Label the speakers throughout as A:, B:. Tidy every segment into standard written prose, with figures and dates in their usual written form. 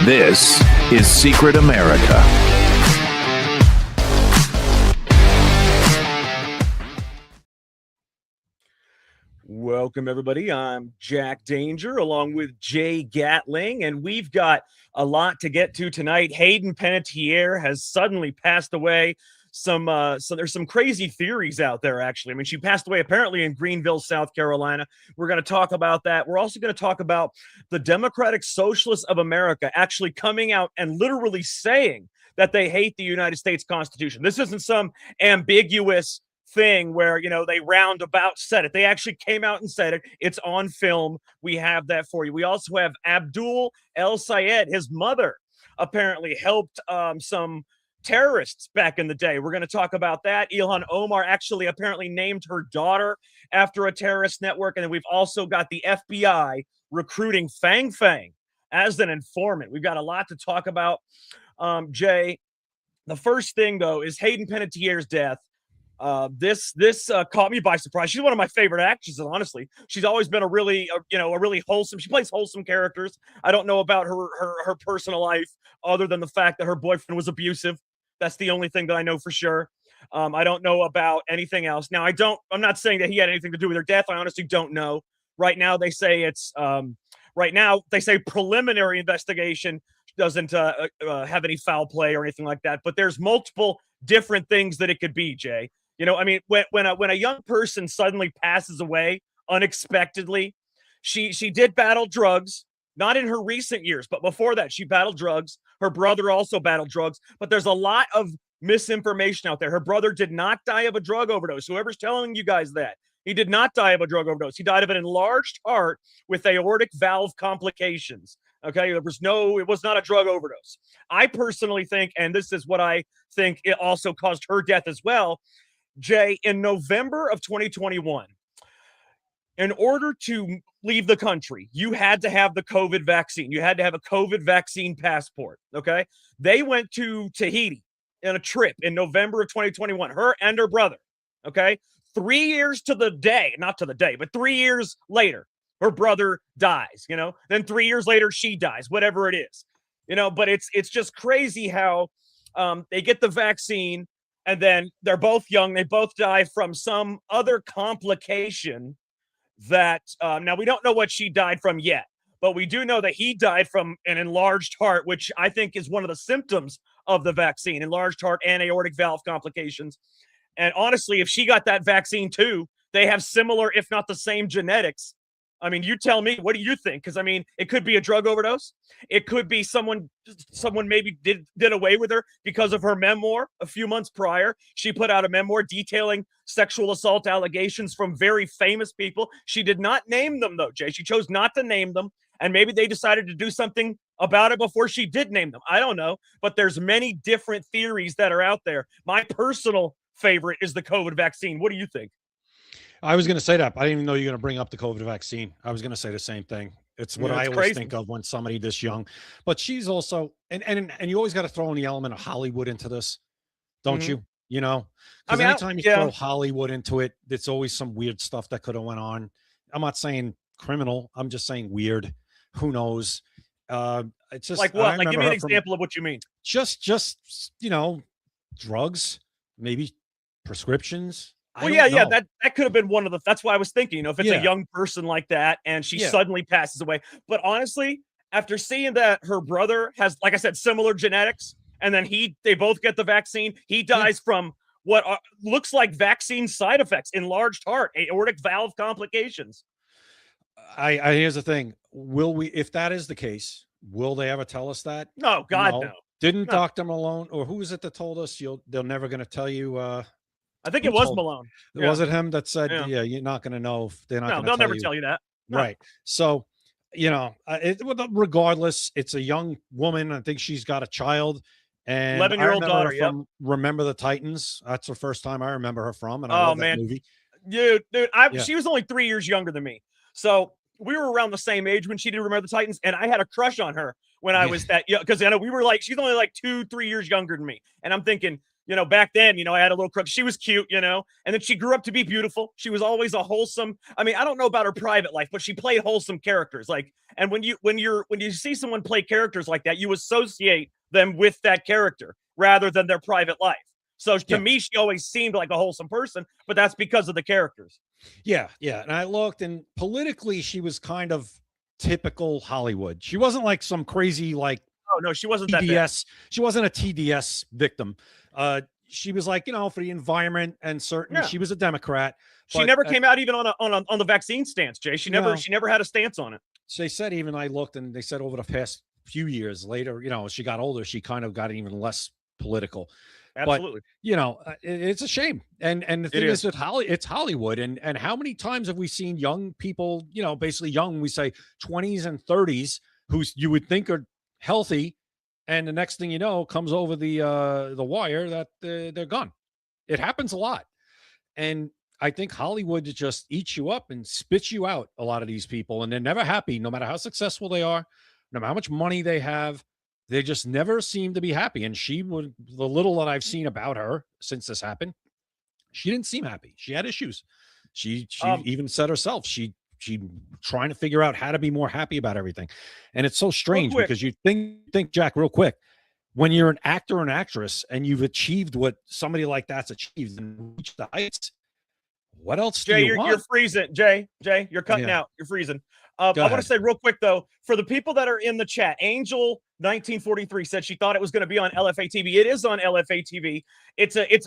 A: This is Secret America.
B: Welcome, everybody. I'm Jack Danger along with Jay Gatling, and we've got a lot to get to tonight. Hayden Panettiere has suddenly passed away. So there's some crazy theories out there, actually. I mean, she passed away apparently in Greenville, South Carolina. We're going to talk about that. We're also going to talk about the Democratic Socialist of America actually coming out and literally saying that they hate the United States Constitution. This isn't some ambiguous thing where, you know, they roundabout said it. They actually came out and said it. It's on film. We have that for you. We also have Abdul El Sayed. His mother apparently helped some terrorists back in the day. We're going to talk about that. Ilhan Omar actually apparently named her daughter after a terrorist network. And then we've also got the FBI recruiting Fang Fang as an informant. We've got a lot to talk about. Jay, the first thing, though, is Hayden Panettiere's death. This caught me by surprise. She's one of my favorite actresses, honestly. She's always been a really wholesome. She plays wholesome characters. I don't know about her personal life other than the fact that her boyfriend was abusive. That's the only thing that I know for sure. I don't know about anything else. Now, I'm not saying that he had anything to do with her death. I honestly don't know. Right now, they say it's preliminary investigation doesn't have any foul play or anything like that. But there's multiple different things that it could be, Jay. You know, I mean, when a young person suddenly passes away unexpectedly, she did battle drugs, not in her recent years, but before that, she battled drugs. Her brother also battled drugs, but there's a lot of misinformation out there. Her brother did not die of a drug overdose. Whoever's telling you guys that, he did not die of a drug overdose. He died of an enlarged heart with aortic valve complications. Okay, it was not a drug overdose. I personally think, and this is what I think it also caused her death as well, Jay, in November of 2021, in order to leave the country, you had to have the COVID vaccine. You had to have a COVID vaccine passport, okay? They went to Tahiti on a trip in November of 2021, her and her brother, okay? 3 years to the day, not to the day, but 3 years later, her brother dies, you know? Then 3 years later, she dies, whatever it is, you know? But it's just crazy how they get the vaccine, and then they're both young. They both die from some other complication that now we don't know what she died from yet, but we do know that he died from an enlarged heart, which I think is one of the symptoms of the vaccine, enlarged heart and aortic valve complications. And honestly, if she got that vaccine too, they have similar, if not the same genetics. I mean, you tell me, what do you think? Because I mean, it could be a drug overdose. It could be someone maybe did away with her because of her memoir a few months prior. She put out a memoir detailing sexual assault allegations from very famous people. She did not name them, though, Jay. She chose not to name them. And maybe they decided to do something about it before she did name them. I don't know. But there's many different theories that are out there. My personal favorite is the COVID vaccine. What do you think?
C: I was going to say that. I didn't even know you were going to bring up the COVID vaccine. I was going to say the same thing. It's what I always think of when somebody this young. But she's also, and you always got to throw in the element of Hollywood into this, don't you? You know, because anytime you throw Hollywood into it, it's always some weird stuff that could have went on. I'm not saying criminal. I'm just saying weird. Who knows? It's just
B: like what? Like, give me an example of what you mean.
C: Just drugs, maybe prescriptions.
B: Well, yeah, that could have been one of the. That's why I was thinking, if it's a young person like that and she suddenly passes away. But honestly, after seeing that her brother has, like I said, similar genetics, and then they both get the vaccine, he dies from what looks like vaccine side effects: enlarged heart, aortic valve complications.
C: I here's the thing: will we? If that is the case, will they ever tell us that?
B: No, God, no.
C: Didn't Dr. Malone, or who is it that told us they're never going to tell you?
B: I think it was Malone.
C: Was it him that said, you're not going to know if they're not going to tell you?
B: No, they'll never tell you that. No.
C: Right. So, regardless, it's a young woman. I think she's got a child. And
B: 11-year-old daughter,
C: from Remember the Titans. That's the first time I remember her from. And I love that movie.
B: Dude, she was only 3 years younger than me. So we were around the same age when she did Remember the Titans. And I had a crush on her when I was that young. Because we were like, she's only like 2-3 years younger than me. And I'm thinking, back then, I had a little crook. She was cute, and then she grew up to be beautiful. She was always a wholesome. I mean, I don't know about her private life, but she played wholesome characters. And when you see someone play characters like that, you associate them with that character rather than their private life. So to me, she always seemed like a wholesome person, but that's because of the characters.
C: Yeah. And I looked, and politically, she was kind of typical Hollywood. She wasn't like some crazy, like,
B: oh no, she wasn't
C: TDS. She wasn't a TDS victim. She was like, for the environment and certain. Yeah. She was a Democrat.
B: She never came out even on the vaccine stance, Jay. She never had a stance on it.
C: So they said, even I looked, and they said over the past few years later, as she got older, she kind of got even less political.
B: Absolutely.
C: But, it's a shame. And the thing is, it's Hollywood. And how many times have we seen young people, basically young, we say 20s and 30s, who you would think are healthy, and the next thing you know, comes over the wire that they're gone. It happens a lot. And I think Hollywood just eats you up and spits you out, a lot of these people, and they're never happy, no matter how successful they are, no matter how much money they have. They just never seem to be happy. And the little that I've seen about her since this happened, she didn't seem happy. She had issues. She even said herself, she trying to figure out how to be more happy about everything. And it's so strange because you think, Jack, real quick, when you're an actor or an actress and you've achieved what somebody like that's achieved and reached the heights, what else do you want?
B: You're freezing. Jay, you're cutting out. You're freezing. I want to say real quick, though, for the people that are in the chat, Angel1943 said she thought it was going to be on LFA TV. It is on LFA TV.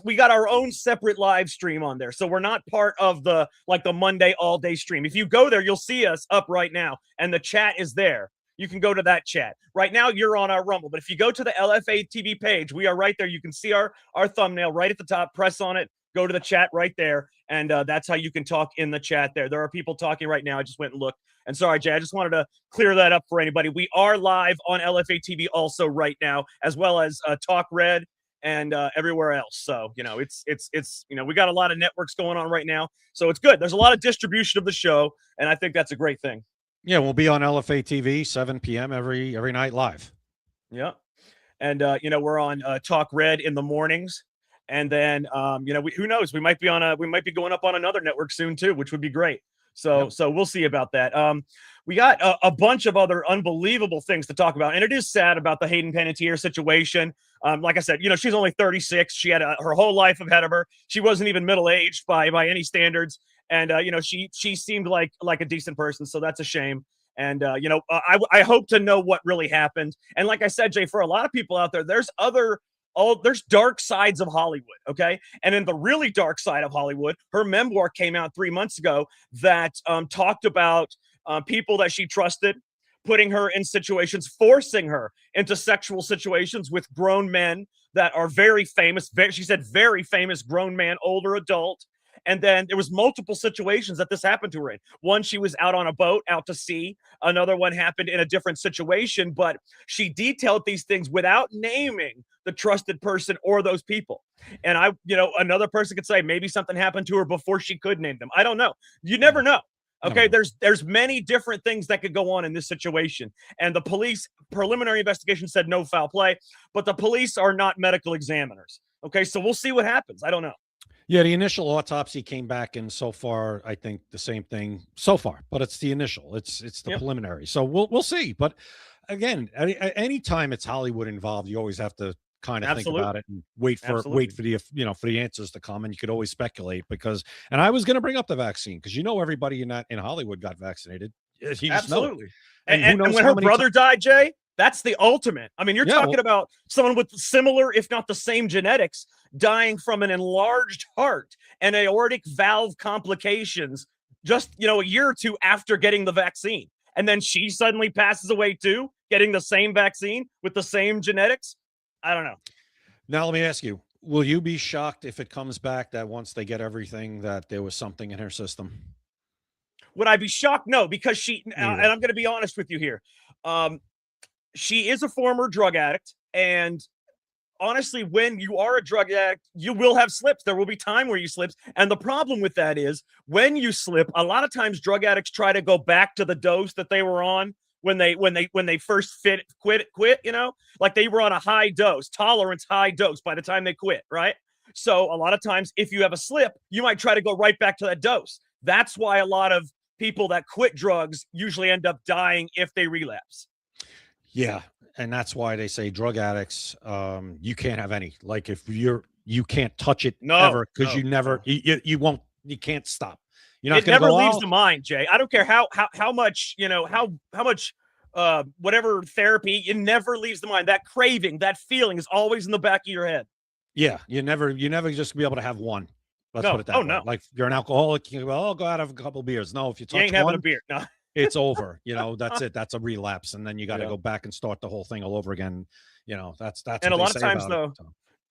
B: We got our own separate live stream on there. So we're not part of the Monday all day stream. If you go there, you'll see us up right now, and the chat is there. You can go to that chat. Right now, you're on our Rumble. But if you go to the LFA TV page, we are right there. You can see our thumbnail right at the top. Press on it. Go to the chat right there. And that's how you can talk in the chat there. There are people talking right now. I just went and looked. And sorry, Jay, I just wanted to clear that up for anybody. We are live on LFA TV also right now, as well as Talk Red and everywhere else. So, it's we got a lot of networks going on right now. So it's good. There's a lot of distribution of the show, and I think that's a great thing.
C: Yeah, we'll be on LFA TV, 7 p.m. every night live.
B: Yeah. And, we're on Talk Red in the mornings. And then, who knows? We might be going up on another network soon too, which would be great. So we'll see about that. We got a bunch of other unbelievable things to talk about, and it is sad about the Hayden Panettiere situation. Like I said, she's only 36. She had her whole life ahead of her. She wasn't even middle-aged by any standards, and she seemed like a decent person. So that's a shame. And I hope to know what really happened. And like I said, Jay, for a lot of people out there, there's dark sides of Hollywood, okay? And in the really dark side of Hollywood, her memoir came out 3 months ago that talked about people that she trusted, putting her in situations, forcing her into sexual situations with grown men that are very famous. She said very famous grown man, older adult. And then there was multiple situations that this happened to her in. One, she was out on a boat out to sea. Another one happened in a different situation, but she detailed these things without naming the trusted person or those people. And another person could say maybe something happened to her before she could name them. I don't know. You never know. Okay, there's many different things that could go on in this situation. And the police preliminary investigation said no foul play, but the police are not medical examiners. Okay, so we'll see what happens. I don't know.
C: Yeah, the initial autopsy came back, and so far, I think the same thing so far. But it's the initial, it's the preliminary. So we'll see. But again, anytime it's Hollywood involved, you always have to kind of think about it and wait for the answers to come. And you could always speculate and I was going to bring up the vaccine because everybody in Hollywood got vaccinated.
B: Absolutely. And when her brother died, Jay, that's the ultimate. I mean, you're talking about someone with similar, if not the same genetics, dying from an enlarged heart and aortic valve complications just, a year or two after getting the vaccine. And then she suddenly passes away too, getting the same vaccine with the same genetics. I don't know. Now,
C: let me ask you, will you be shocked if it comes back that once they get everything that there was something in her system?
B: Would I be shocked? No, because and I'm going to be honest with you here. She is a former drug addict, and honestly, when you are a drug addict, you will have slips. There will be time where you slips. And the problem with that is when you slip, a lot of times drug addicts try to go back to the dose that they were on when they first quit, like they were on a high dose, tolerance high dose by the time they quit, right? So a lot of times, if you have a slip, you might try to go right back to that dose. That's why a lot of people that quit drugs usually end up dying if they relapse.
C: Yeah. And that's why they say drug addicts, you can't have any. Like if you can't touch it ever because you can't stop. You're not going to go.
B: It never leaves the mind, Jay. I don't care how much, how much whatever therapy, it never leaves the mind. That craving, that feeling is always in the back of your head.
C: Yeah, you never just be able to have one. Let's put it that way.
B: No.
C: Like you're an alcoholic, you go, oh, go out have a couple of beers. No, if you touch
B: you ain't having a beer. No.
C: It's over. That's it. That's a relapse, and then you got to go back and start the whole thing all over again. That's.
B: And a lot of times, though,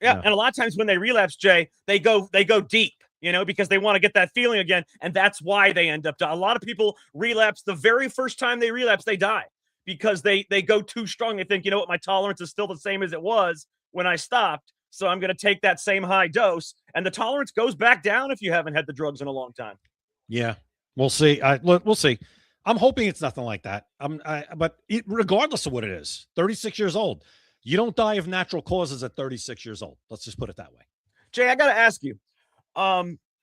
B: and a lot of times when they relapse, Jay, they go deep. Because they want to get that feeling again, and that's why they end up dying. A lot of people relapse the very first time they relapse, they die because they go too strong. They think, my tolerance is still the same as it was when I stopped, so I'm going to take that same high dose, and the tolerance goes back down if you haven't had the drugs in a long time.
C: Yeah, we'll see. We'll see. I'm hoping it's nothing like that. But regardless of what it is, 36 years old, you don't die of natural causes at 36 years old. Let's just put it that way.
B: Jay, I got to ask you.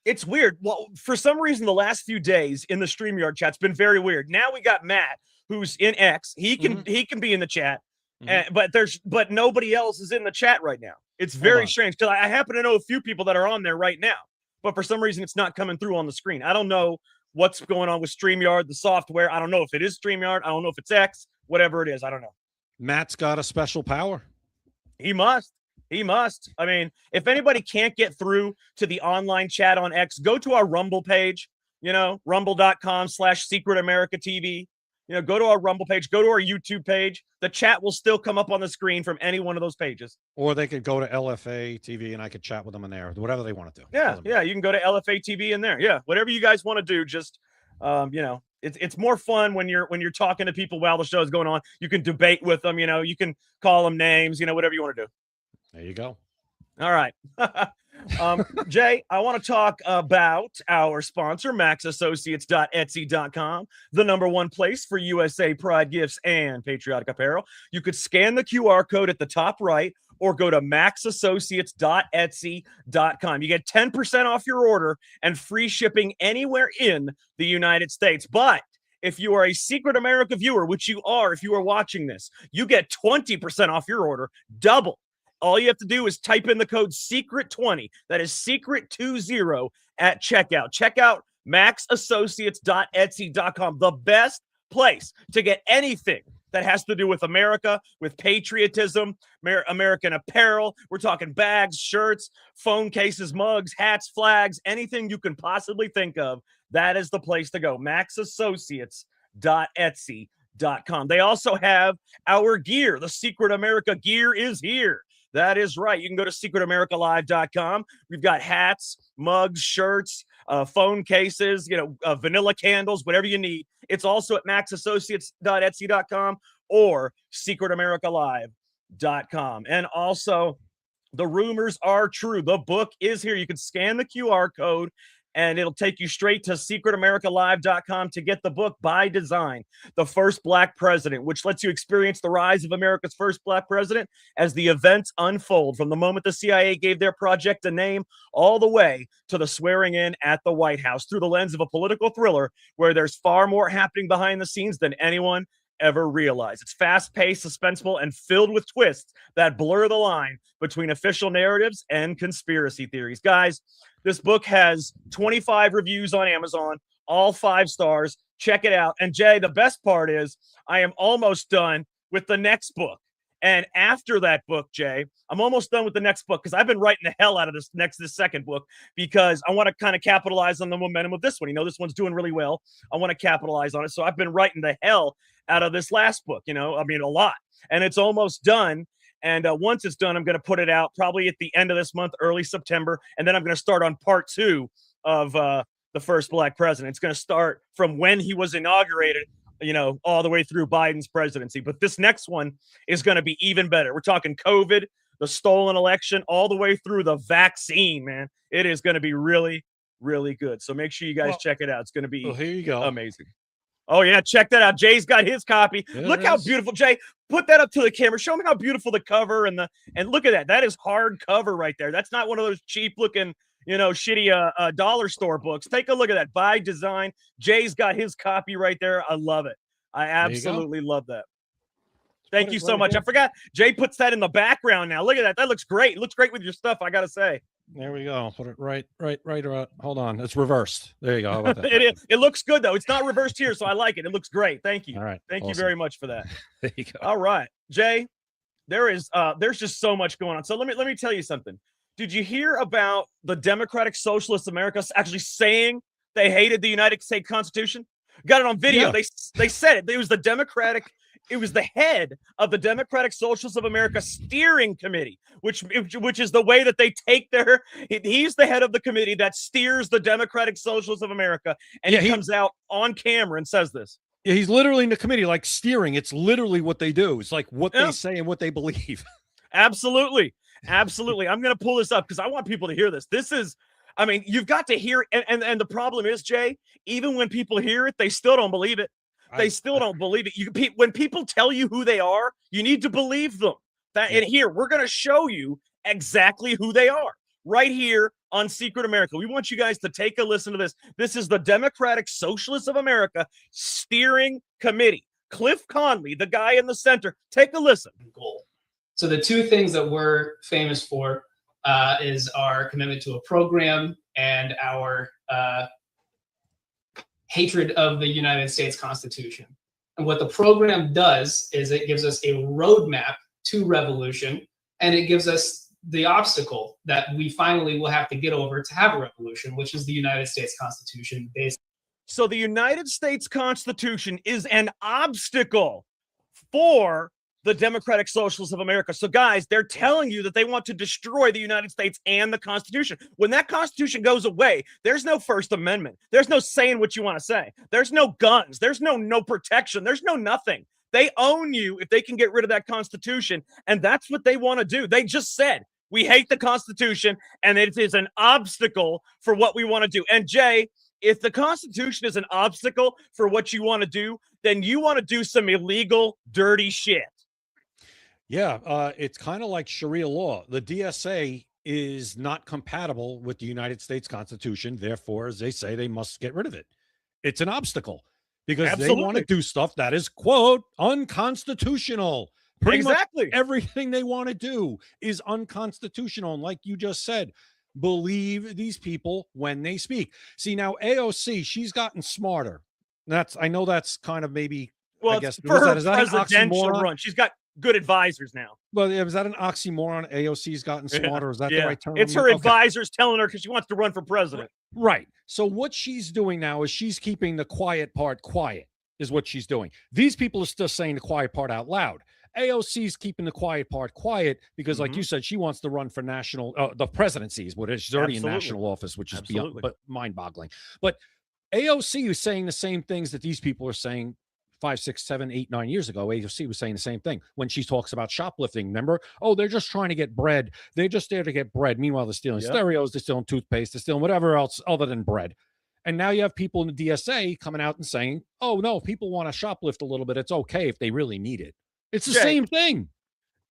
B: It's weird. Well, for some reason, the last few days in the StreamYard chat's been very weird. Now we got Matt, who's in X. He can be in the chat, but nobody else is in the chat right now. It's very strange because I happen to know a few people that are on there right now, but for some reason, it's not coming through on the screen. I don't know what's going on with StreamYard, the software. I don't know if it is StreamYard. I don't know if it's X, whatever it is. I don't know.
C: Matt's got a special power.
B: He must. I mean, if anybody can't get through to the online chat on X, go to our Rumble page, rumble.com/secretamericatv. Go to our Rumble page, go to our YouTube page. The chat will still come up on the screen from any one of those pages.
C: Or they could go to LFA TV and I could chat with them in there, whatever they want to do.
B: Yeah, you can go to LFA TV in there. Yeah, whatever you guys want to do, just, it's more fun when you're talking to people while the show is going on. You can debate with them, you can call them names, whatever you want to do.
C: There you go.
B: All right. Jay, I want to talk about our sponsor, maxassociates.etsy.com, the #1 place for USA Pride gifts and patriotic apparel. You could scan the QR code at the top right or go to maxassociates.etsy.com. You get 10% off your order and free shipping anywhere in the United States. But if you are a Secret America viewer, which you are if you are watching this, you get 20% off your order, double. All you have to do is type in the code SECRET20. That is SECRET20 at checkout. Check out maxassociates.etsy.com, the best place to get anything that has to do with America, with patriotism, American apparel. We're talking bags, shirts, phone cases, mugs, hats, flags, anything you can possibly think of. That is the place to go. maxassociates.etsy.com. They also have our gear. The Secret America gear is here. That is right. You can go to secretamericalive.com. We've got hats, mugs, shirts, phone cases, vanilla candles, whatever you need. It's also at maxassociates.etsy.com or secretamericalive.com. And also, the rumors are true. The book is here. You can scan the QR code and it'll take you straight to secretamericalive.com to get the book By Design, The First Black President, which lets you experience the rise of America's first Black president as the events unfold from the moment the CIA gave their project a name all the way to the swearing in at the White House through the lens of a political thriller where there's far more happening behind the scenes than anyone ever realized. It's fast-paced, suspenseful, and filled with twists that blur the line between official narratives and conspiracy theories. Guys, this book has 25 reviews on Amazon, all 5 stars. Check it out. And Jay, the best part is I am almost done with the next book. And after that book, Jay, I'm almost done with the next book because I've been writing the hell out of this second book because I want to kind of capitalize on the momentum of this one. This one's doing really well. I want to capitalize on it. So I've been writing the hell out of this last book, a lot. And it's almost done. And once it's done, I'm going to put it out probably at the end of this month, early September. And then I'm going to start on part 2 of the first Black president. It's going to start from when he was inaugurated, all the way through Biden's presidency. But this next one is going to be even better. We're talking COVID, the stolen election, all the way through the vaccine, man. It is going to be really, really good. So make sure you guys check it out. It's going to be
C: here you go.
B: Amazing. Oh, yeah. Check that out. Jay's got his copy.
C: There
B: Look
C: it
B: how
C: is.
B: beautiful, Jay. Put that up to the camera. Show me how beautiful the cover and look at that. That is hard cover right there. That's not one of those cheap looking, shitty dollar store books. Take a look at that. By design. Jay's got his copy right there. I love it. I absolutely love that. Thank you so much. I forgot. Jay puts that in the background now. Look at that. That looks great. It looks great with your stuff, I got to say.
C: There we go. Put it right. Hold on. It's reversed. There you go. How about that?
B: It looks good, though. It's not reversed here, so I like it. It looks great. Thank you.
C: All right.
B: Thank you very much for that.
C: There you go.
B: All right. Jay, there's just so much going on. So let me tell you something. Did you hear about the Democratic Socialist America actually saying they hated the United States Constitution? Got it on video. Yeah. They said it. It was the head of the Democratic Socialist of America Steering Committee, which is the way that they take he's the head of the committee that steers the Democratic Socialist of America. And he comes out on camera and says this.
C: Yeah, he's literally in the committee, like steering. It's literally what they do. It's like what they say and what they believe.
B: Absolutely. Absolutely. I'm going to pull this up because I want people to hear this. You've got to hear it. And the problem is, Jay, even when people hear it, they still don't believe it. They still don't believe it. When people tell you who they are, you need to believe them. And here, we're going to show you exactly who they are right here on Secret America. We want you guys to take a listen to this. This is the Democratic Socialist of America Steering Committee. Cliff Conley, the guy in the center. Take a listen.
D: Goal. So the two things that we're famous for is our commitment to a program and our hatred of the United States Constitution. And what the program does is it gives us a roadmap to revolution, and it gives us the obstacle that we finally will have to get over to have a revolution, which is the United States Constitution.
B: So the United States Constitution is an obstacle for the Democratic Socialists of America. So guys, they're telling you that they want to destroy the United States and the Constitution. When that Constitution goes away, there's no First Amendment. There's no saying what you want to say. There's no guns. There's no protection. There's no nothing. They own you if they can get rid of that Constitution, and that's what they want to do. They just said, we hate the Constitution, and it is an obstacle for what we want to do. And Jay, if the Constitution is an obstacle for what you want to do, then you want to do some illegal, dirty shit.
C: Yeah, it's kind of like Sharia law. The DSA is not compatible with the United States Constitution. Therefore, as they say, they must get rid of it. It's an obstacle because they want to do stuff that is, quote, unconstitutional. Pretty much everything they want to do is unconstitutional. And like you just said, believe these people when they speak. See, now AOC, she's gotten smarter. I know that's kind of maybe,
B: well,
C: I guess,
B: for her
C: is that
B: presidential run. She's got good advisors now.
C: Well, is that an oxymoron? AOC's gotten smarter. Is that the right term?
B: It's her advisors telling her because she wants to run for president.
C: Right. So what she's doing now is she's keeping the quiet part quiet, is what she's doing. These people are still saying the quiet part out loud. AOC's keeping the quiet part quiet because, like you said, she wants to run for the presidency is what it is. She's already in national office, which is beyond, but mind-boggling. But AOC is saying the same things that these people are saying 5, 6, 7, 8, 9 years ago. AOC was saying the same thing when she talks about shoplifting. Remember? Oh, they're just trying to get bread. They're just there to get bread. Meanwhile, they're stealing stereos, they're stealing toothpaste, they're stealing whatever else other than bread. And now you have people in the DSA coming out and saying, oh, no, if people want to shoplift a little bit, it's okay if they really need it. It's the same thing.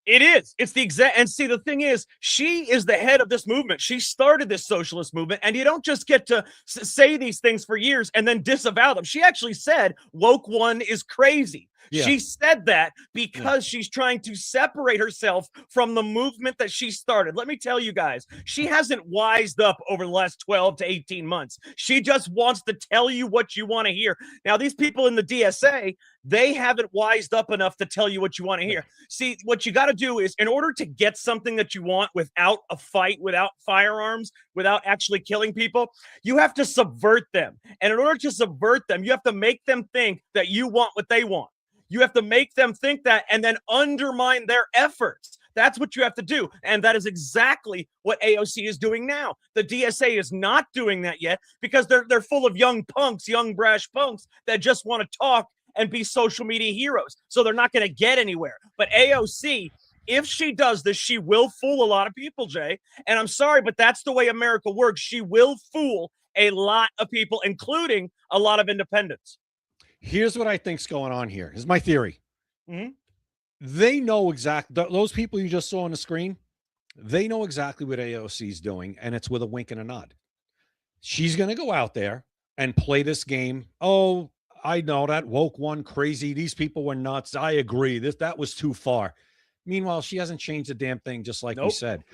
B: It is. It's the exact. And see, the thing is, she is the head of this movement. She started this socialist movement, and you don't just get to say these things for years and then disavow them. She actually said woke one is crazy. Yeah. She said that because she's trying to separate herself from the movement that she started. Let me tell you guys, she hasn't wised up over the last 12 to 18 months. She just wants to tell you what you want to hear. Now, these people in the DSA, they haven't wised up enough to tell you what you want to hear. See, what you got to do is, in order to get something that you want without a fight, without firearms, without actually killing people, you have to subvert them. And in order to subvert them, you have to make them think that you want what they want. You have to make them think that and then undermine their efforts. That's what you have to do. And that is exactly what AOC is doing now. The DSA is not doing that yet because they're full of young punks, young brash punks that just want to talk and be social media heroes. So they're not going to get anywhere. But AOC, if she does this, she will fool a lot of people, Jay. And I'm sorry, but that's the way America works. She will fool a lot of people, including a lot of independents.
C: Here's what I think's going on here. Here's my theory.
B: Mm-hmm.
C: They know exactly, those people you just saw on the screen, they know exactly what AOC is doing, and it's with a wink and a nod. She's going to go out there and play this game. Oh, I know that woke one crazy. These people were nuts. I agree. That was too far. Meanwhile, she hasn't changed a damn thing, just like we said.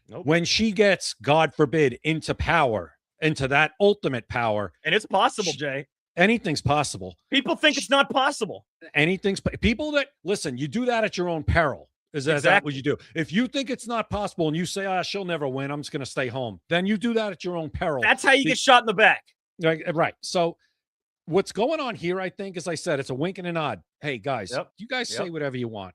C: When she gets, God forbid, into power, into that ultimate power.
B: And it's possible, Jay.
C: Anything's possible.
B: People think it's not possible.
C: People that, listen, you do that at your own peril. Is that what you do? If you think it's not possible and you say, she'll never win, I'm just going to stay home, then you do that at your own peril.
B: That's how you get shot in the back.
C: Right. So what's going on here, I think, as I said, it's a wink and a nod. Hey, guys, you guys say whatever you want.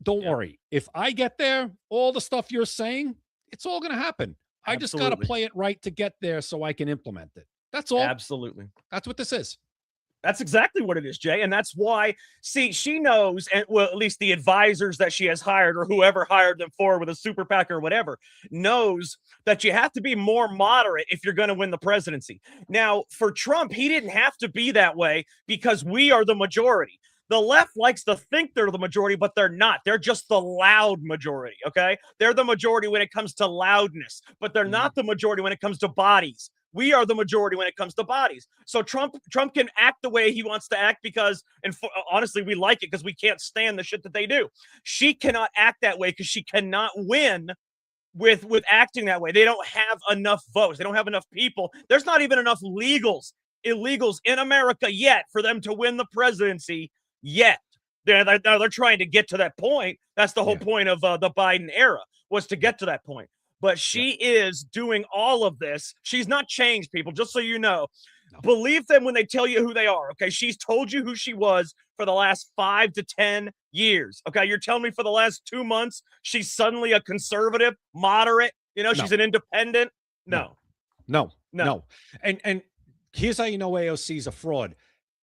C: Don't worry. If I get there, all the stuff you're saying, it's all going to happen. I just got to play it right to get there so I can implement it. That's all.
B: Absolutely.
C: That's what this is.
B: That's exactly what it is, Jay. And that's why, see, she knows, and well, at least the advisors that she has hired or whoever hired them for with a super PAC or whatever, knows that you have to be more moderate if you're going to win the presidency. Now, for Trump, he didn't have to be that way because we are the majority. The left likes to think they're the majority, but they're not. They're just the loud majority, okay? They're the majority when it comes to loudness, but they're not the majority when it comes to bodies. We are the majority when it comes to bodies. So Trump can act the way he wants to act because, and honestly, we like it because we can't stand the shit that they do. She cannot act that way because she cannot win with acting that way. They don't have enough votes. They don't have enough people. There's not even enough illegals in America yet for them to win the presidency yet. They're trying to get to that point. That's the whole point of the Biden era, was to get to that point. But she is doing all of this. She's not changed, people, just so you know. No. Believe them when they tell you who they are, okay? She's told you who she was for the last 5 to 10 years, okay? You're telling me for the last 2 months she's suddenly a conservative, moderate, she's an independent? No.
C: And here's how you know AOC's a fraud.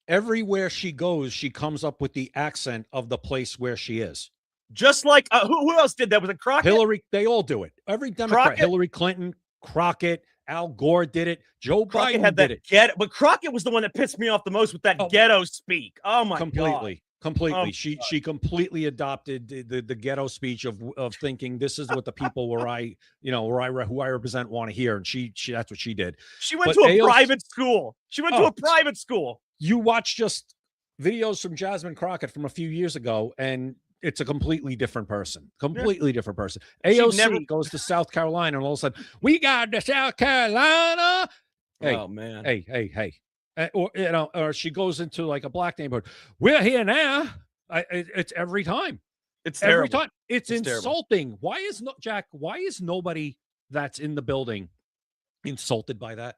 C: Everywhere she goes, she comes up with the accent of the place where she is.
B: Just like who else did that? Was it Crockett?
C: Hillary. They all do it. Every Democrat. Crockett? Hillary Clinton, Crockett, Al Gore did it. Joe Crockett Biden did it.
B: But Crockett was the one that pissed me off the most with that ghetto speak. Oh my God.
C: Completely. She completely adopted the ghetto speech of thinking this is what the people who I represent want to hear, and she that's what she did.
B: She went to a private school. You
C: watch just videos from Jasmine Crockett from a few years ago, and it's a completely different person. AOC goes to South Carolina, and all of a sudden, we got to South Carolina. Hey,
B: oh man.
C: Hey. Or she goes into like a black neighborhood. We're here now. It's every time.
B: It's terrible.
C: Every time. It's insulting.
B: Terrible.
C: Why is nobody that's in the building insulted by that?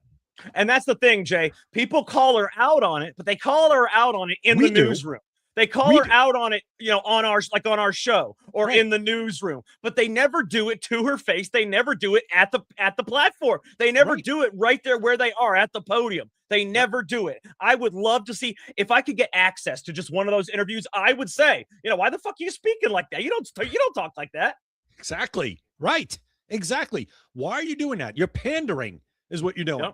B: And that's the thing, Jay. People call her out on it, but they call her out on it in the newsroom. They call her out on it, on our show or in the newsroom, but they never do it to her face. They never do it at the platform. They never do it right there where they are at the podium. They never do it. I would love to see if I could get access to just one of those interviews. I would say, why the fuck are you speaking like that? You don't talk like that.
C: Exactly. Right. Exactly. Why are you doing that? You're pandering is what you're doing.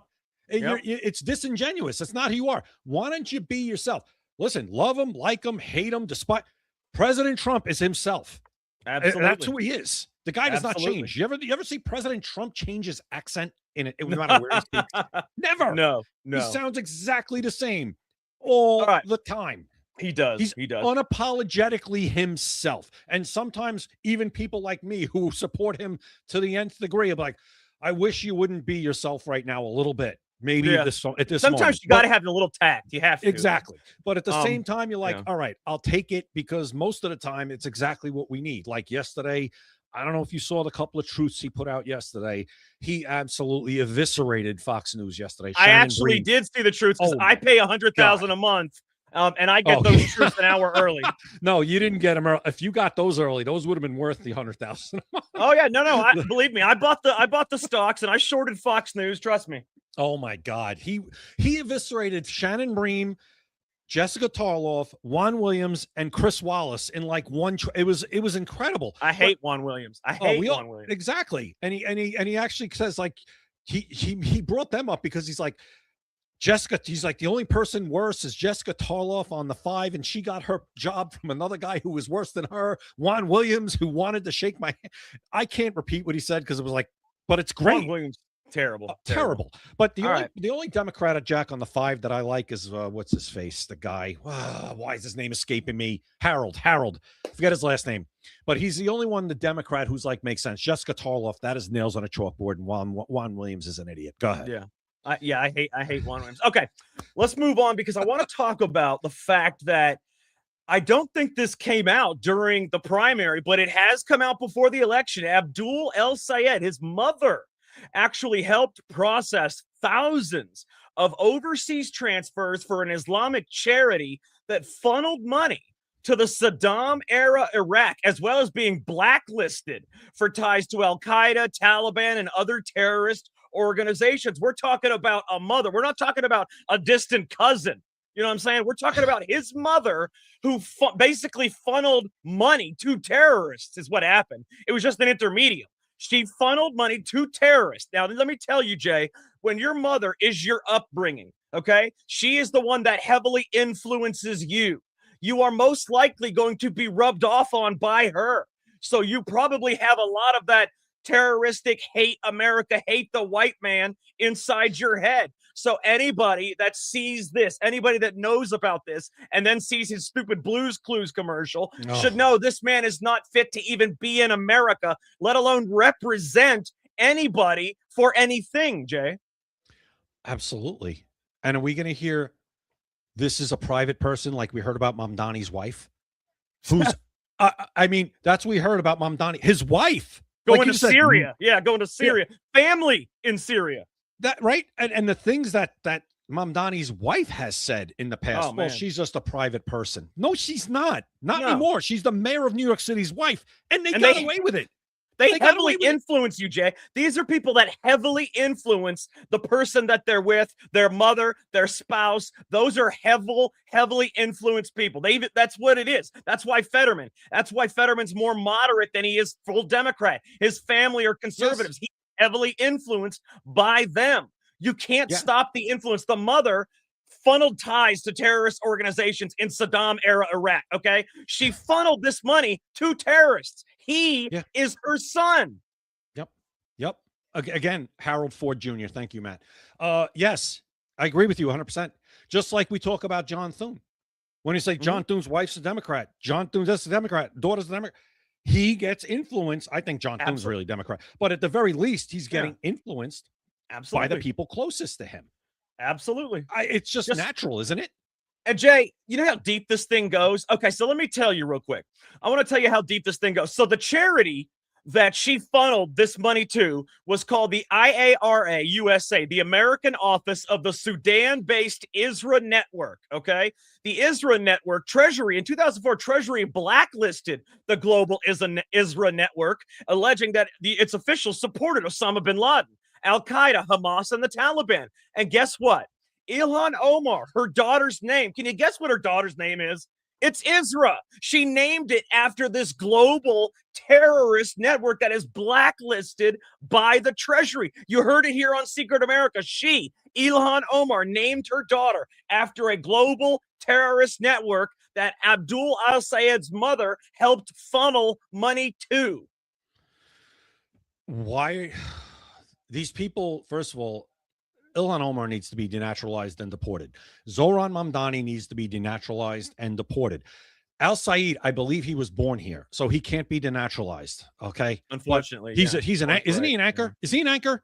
C: Yep. It's disingenuous. That's not who you are. Why don't you be yourself? Listen, love him, like him, hate him, despite President Trump is himself.
B: Absolutely.
C: That's who he is. The guy does not change. You ever see President Trump change his accent in it? No matter where he speaks. Never.
B: No.
C: He sounds exactly the same all the time.
B: He does.
C: He does. Unapologetically himself. And sometimes even people like me who support him to the nth degree are like, I wish you wouldn't be yourself right now a little bit. Maybe at this
B: sometimes
C: moment.
B: You got to have a little tact. You have to.
C: Exactly. But at the same time, you're like, all right, I'll take it because most of the time it's exactly what we need. Like yesterday, I don't know if you saw the couple of truths he put out yesterday. He absolutely eviscerated Fox News yesterday.
B: I actually did see the truths because I pay $100,000 a month. And I get those truths an hour early.
C: No, you didn't get them early. If you got those early, those would have been worth the $100,000.
B: Oh yeah, no. Believe me, I bought the stocks and I shorted Fox News. Trust me.
C: Oh my God, he eviscerated Shannon Bream, Jessica Tarloff, Juan Williams, and Chris Wallace in like one. It was incredible.
B: I hate Juan Williams. Juan Williams.
C: Exactly, and he actually says like he brought them up because he's like, Jessica, he's like, the only person worse is Jessica Tarloff on the 5, and she got her job from another guy who was worse than her, Juan Williams, who wanted to shake my hand. I can't repeat what he said because it was like, but it's great.
B: Juan Williams, terrible.
C: Terrible. But the
B: All
C: only Democrat Jack on the 5 that I like is what's his face? The guy. Why is his name escaping me? Harold. Forget his last name. But he's the only one, the Democrat, who's like makes sense. Jessica Tarloff, that is nails on a chalkboard, and Juan Williams is an idiot. Go ahead.
B: Yeah. I hate Juan Williams. Okay, let's move on because I want to talk about the fact that I don't think this came out during the primary, but it has come out before the election. Abdul El Sayed, his mother, actually helped process thousands of overseas transfers for an Islamic charity that funneled money to the Saddam-era Iraq, as well as being blacklisted for ties to Al-Qaeda, Taliban, and other terrorist organizations. We're talking about a mother. We're not talking about a distant cousin. You know what I'm saying? We're talking about his mother who basically funneled money to terrorists is what happened. It was just an intermediate. She funneled money to terrorists. Now, let me tell you, Jay, when your mother is your upbringing, okay, she is the one that heavily influences you. You are most likely going to be rubbed off on by her. So you probably have a lot of that terroristic hate America, hate the white man inside your head. So anybody that sees this, anybody that knows about this, and then sees his stupid Blues Clues commercial should know this man is not fit to even be in America, let alone represent anybody for anything, Jay.
C: Absolutely. And are we going to hear this is a private person like we heard about Mamdani's wife? Who's, I mean, that's what we heard about Mamdani, his wife.
B: Going to Syria. Yeah, going to Syria. Yeah. Family in Syria.
C: That right? And the things that Mamdani's wife has said in the past, well, she's just a private person. No, she's not. Not anymore. She's the mayor of New York City's wife, and they got away with it.
B: They heavily influence you, Jay. These are people that heavily influence the person that they're with, their mother, their spouse. Those are heavily influenced people. That's what it is. That's why Fetterman's more moderate than he is full Democrat. His family are conservatives. Yes. He's heavily influenced by them. You can't stop the influence. The mother funneled ties to terrorist organizations in Saddam-era Iraq, okay? She funneled this money to terrorists. He is her son.
C: Yep. Again, Harold Ford Jr. Thank you, Matt. Yes, I agree with you 100%. Just like we talk about John Thune. When you say John Thune's wife's a Democrat, John Thune's a Democrat, daughter's a Democrat, he gets influenced. I think John Thune's really Democrat. But at the very least, he's getting influenced by the people closest to him.
B: Absolutely.
C: It's just natural, isn't it?
B: And Jay, you know how deep this thing goes? Okay, so let me tell you real quick. I want to tell you how deep this thing goes. So the charity that she funneled this money to was called the IARA USA, the American Office of the Sudan-based ISRA Network, okay? The ISRA Network, Treasury, in 2004, Treasury blacklisted the global ISRA Network, alleging that its officials supported Osama bin Laden, Al-Qaeda, Hamas, and the Taliban. And guess what? Ilhan Omar, her daughter's name. Can you guess what her daughter's name is? It's ISRA. She named it after this global terrorist network that is blacklisted by the Treasury. You heard it here on Secret America. She, Ilhan Omar, named her daughter after a global terrorist network that Abdul al-Sayed's mother helped funnel money to.
C: Why? These people, first of all, Ilhan Omar needs to be denaturalized and deported. Zohran Mamdani needs to be denaturalized and deported. Al-Sayed, I believe he was born here, so he can't be denaturalized. Okay,
B: unfortunately,
C: isn't he an anchor? Yeah. Is he an anchor?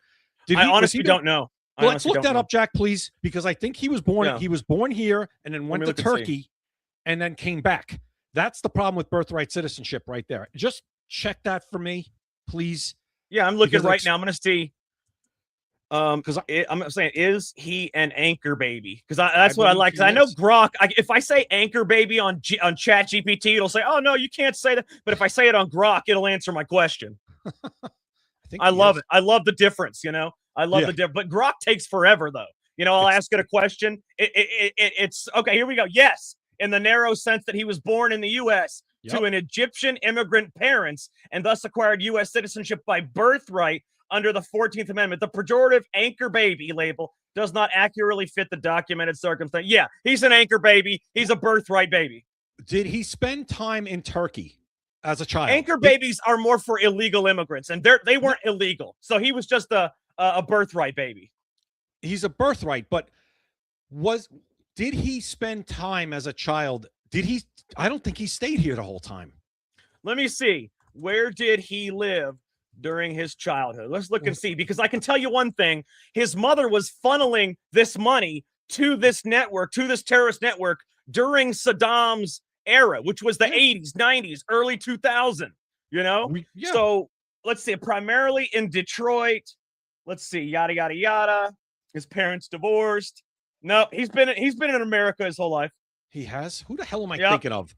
B: I honestly don't know.
C: Well, let's look that up, Jack, please, because I think he was born. Yeah. He was born here and then went to Turkey, and then came back. That's the problem with birthright citizenship, right there. Just check that for me, please.
B: Yeah, I'm looking right now. I'm going to see. Because I'm saying, is he an anchor baby? Because that's what I like. Because I know Grok. If I say anchor baby on Chat GPT, it'll say, "Oh no, you can't say that." But if I say it on Grok, it'll answer my question. I love it. I love the difference. You know, I love the difference. But Grok takes forever, though. You know, I'll ask it a question. It's okay. Here we go. Yes, in the narrow sense that he was born in the U.S. to an Egyptian immigrant parents and thus acquired U.S. citizenship by birthright. Under the 14th Amendment, the pejorative anchor baby label does not accurately fit the documented circumstance. Yeah, he's an anchor baby. He's a birthright baby.
C: Did he spend time in Turkey as a child?
B: Anchor babies are more for illegal immigrants, and they weren't illegal. So he was just a birthright baby.
C: He's a birthright, but did he spend time as a child? I don't think he stayed here the whole time.
B: Let me see. Where did he live during his childhood? Let's look and see, because I can tell you one thing. His mother was funneling this money to this network, to this terrorist network during Saddam's era, which was the 80s, 90s, early 2000, you know? So let's see, primarily in Detroit. Let's see, yada, yada, yada. His parents divorced. No, he's been in America his whole life.
C: He has? Who the hell am I thinking of?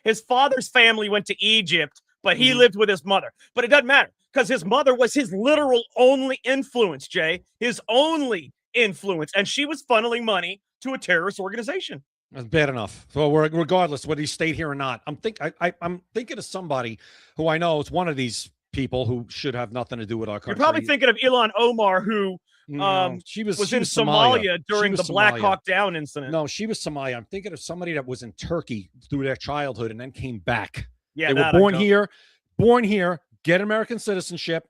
B: His father's family went to Egypt, but he lived with his mother. But it doesn't matter, because his mother was his literal only influence, Jay. His only influence. And she was funneling money to a terrorist organization.
C: That's bad enough. So regardless whether he stayed here or not, I'm thinking of somebody who I know is one of these people who should have nothing to do with our country.
B: You're probably thinking of Ilhan Omar, who she was in Somalia during the Black Hawk Down incident.
C: No, she was Somalia. I'm thinking of somebody that was in Turkey through their childhood and then came back.
B: Yeah,
C: they were born here, get American citizenship,